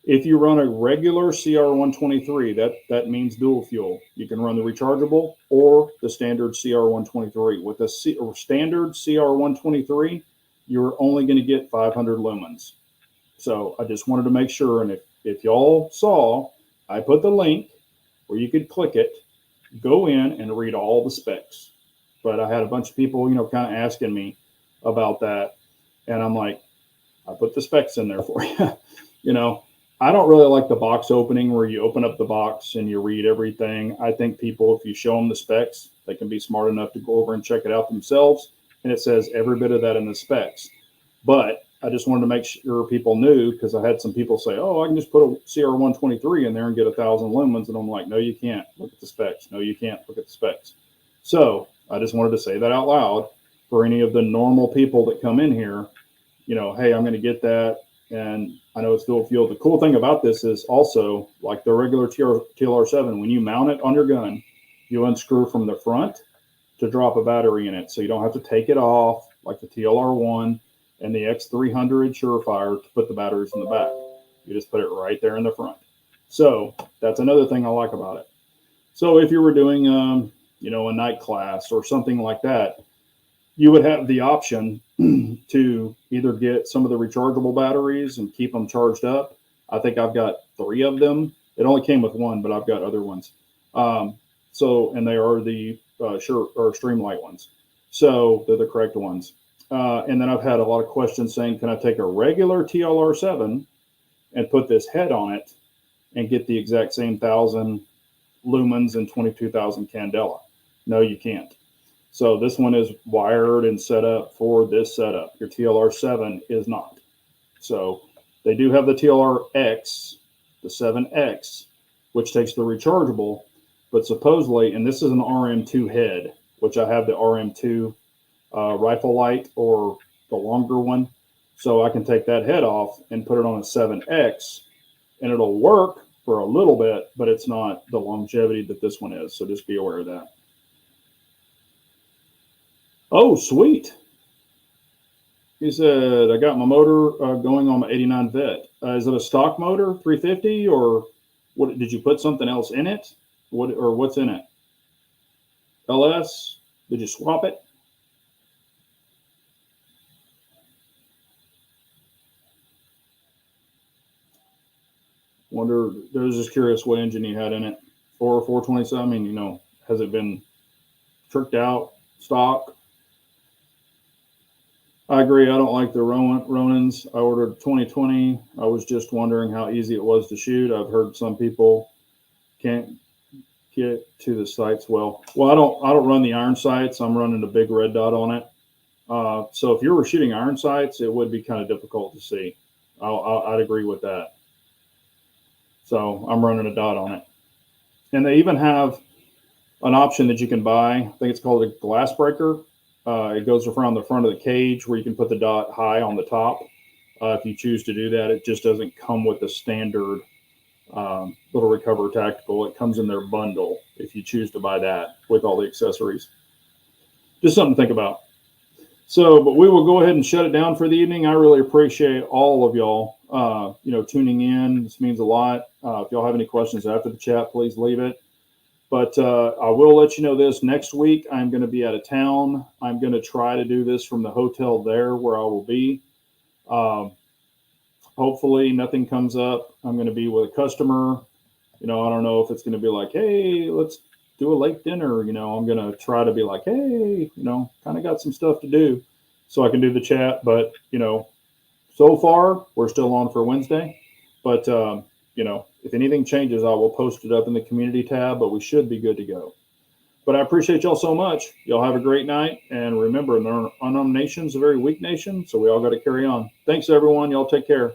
if you run a regular CR123, that means dual fuel. You can run the rechargeable or the standard CR123. With a standard CR123, you're only going to get 500 lumens. So I just wanted to make sure. And if y'all saw, I put the link where you could click it, go in and read all the specs. But I had a bunch of people, kind of asking me about that. And I'm like, I put the specs in there for you. I don't really like the box opening where you open up the box and you read everything. I think people, if you show them the specs, they can be smart enough to go over and check it out themselves. And it says every bit of that in the specs. But I just wanted to make sure people knew, because I had some people say, oh, I can just put a CR123 in there and get 1,000 lumens. And I'm like, no, you can't. Look at the specs. No, you can't. Look at the specs. So I just wanted to say that out loud for any of the normal people that come in here hey, I'm going to get that. And I know it's dual fuel. The cool thing about this is also like the regular TLR7, when you mount it on your gun, you unscrew from the front to drop a battery in it. So you don't have to take it off like the TLR1 and the X300 Surefire to put the batteries in the back. You just put it right there in the front. So that's another thing I like about it. So if you were doing, a night class or something like that, you would have the option to either get some of the rechargeable batteries and keep them charged up. I think I've got 3 of them. It only came with 1, but I've got other ones. And they are the Streamlight ones. So they're the correct ones. And then I've had a lot of questions saying, can I take a regular TLR7 and put this head on it and get the exact same 1,000 lumens and 22,000 candela? No, you can't. So this one is wired and set up for this setup. Your TLR7 is not. So they do have the TLRX, the 7X, which takes the rechargeable, but supposedly, and this is an RM2 head, which I have the RM2 rifle light or the longer one. So I can take that head off and put it on a 7X and it'll work for a little bit, but it's not the longevity that this one is. So just be aware of that. Oh, sweet. He said, I got my motor going on my 89 Vet. Is it a stock motor, 350, or what? Did you put something else in it? What's in it? LS? Did you swap it? Wonder, I was just curious what engine you had in it. 427, I mean, has it been tricked out, stock? I agree. I don't like the Ronins. I ordered 2020. I was just wondering how easy it was to shoot. I've heard some people can't get to the sights well. Well, I don't run the iron sights. I'm running a big red dot on it. So if you were shooting iron sights, it would be kind of difficult to see. I'd agree with that. So I'm running a dot on it. And they even have an option that you can buy. I think it's called a glass breaker. It goes around the front of the cage where you can put the dot high on the top. If you choose to do that, it just doesn't come with the standard little Recover Tactical. It comes in their bundle if you choose to buy that with all the accessories. Just something to think about. So, but we will go ahead and shut it down for the evening. I really appreciate all of y'all, tuning in. This means a lot. If y'all have any questions after the chat, please leave it. But I will let you know this. Next week, I'm going to be out of town. I'm going to try to do this from the hotel there where I will be. Hopefully, nothing comes up. I'm going to be with a customer. I don't know if it's going to be like, hey, let's do a late dinner. I'm going to try to be like, hey, kind of got some stuff to do so I can do the chat. But, so far, we're still on for Wednesday. But, if anything changes, I will post it up in the community tab, but we should be good to go. But I appreciate y'all so much. Y'all have a great night. And remember, an unarmed nation is a very weak nation, so we all got to carry on. Thanks, everyone. Y'all take care.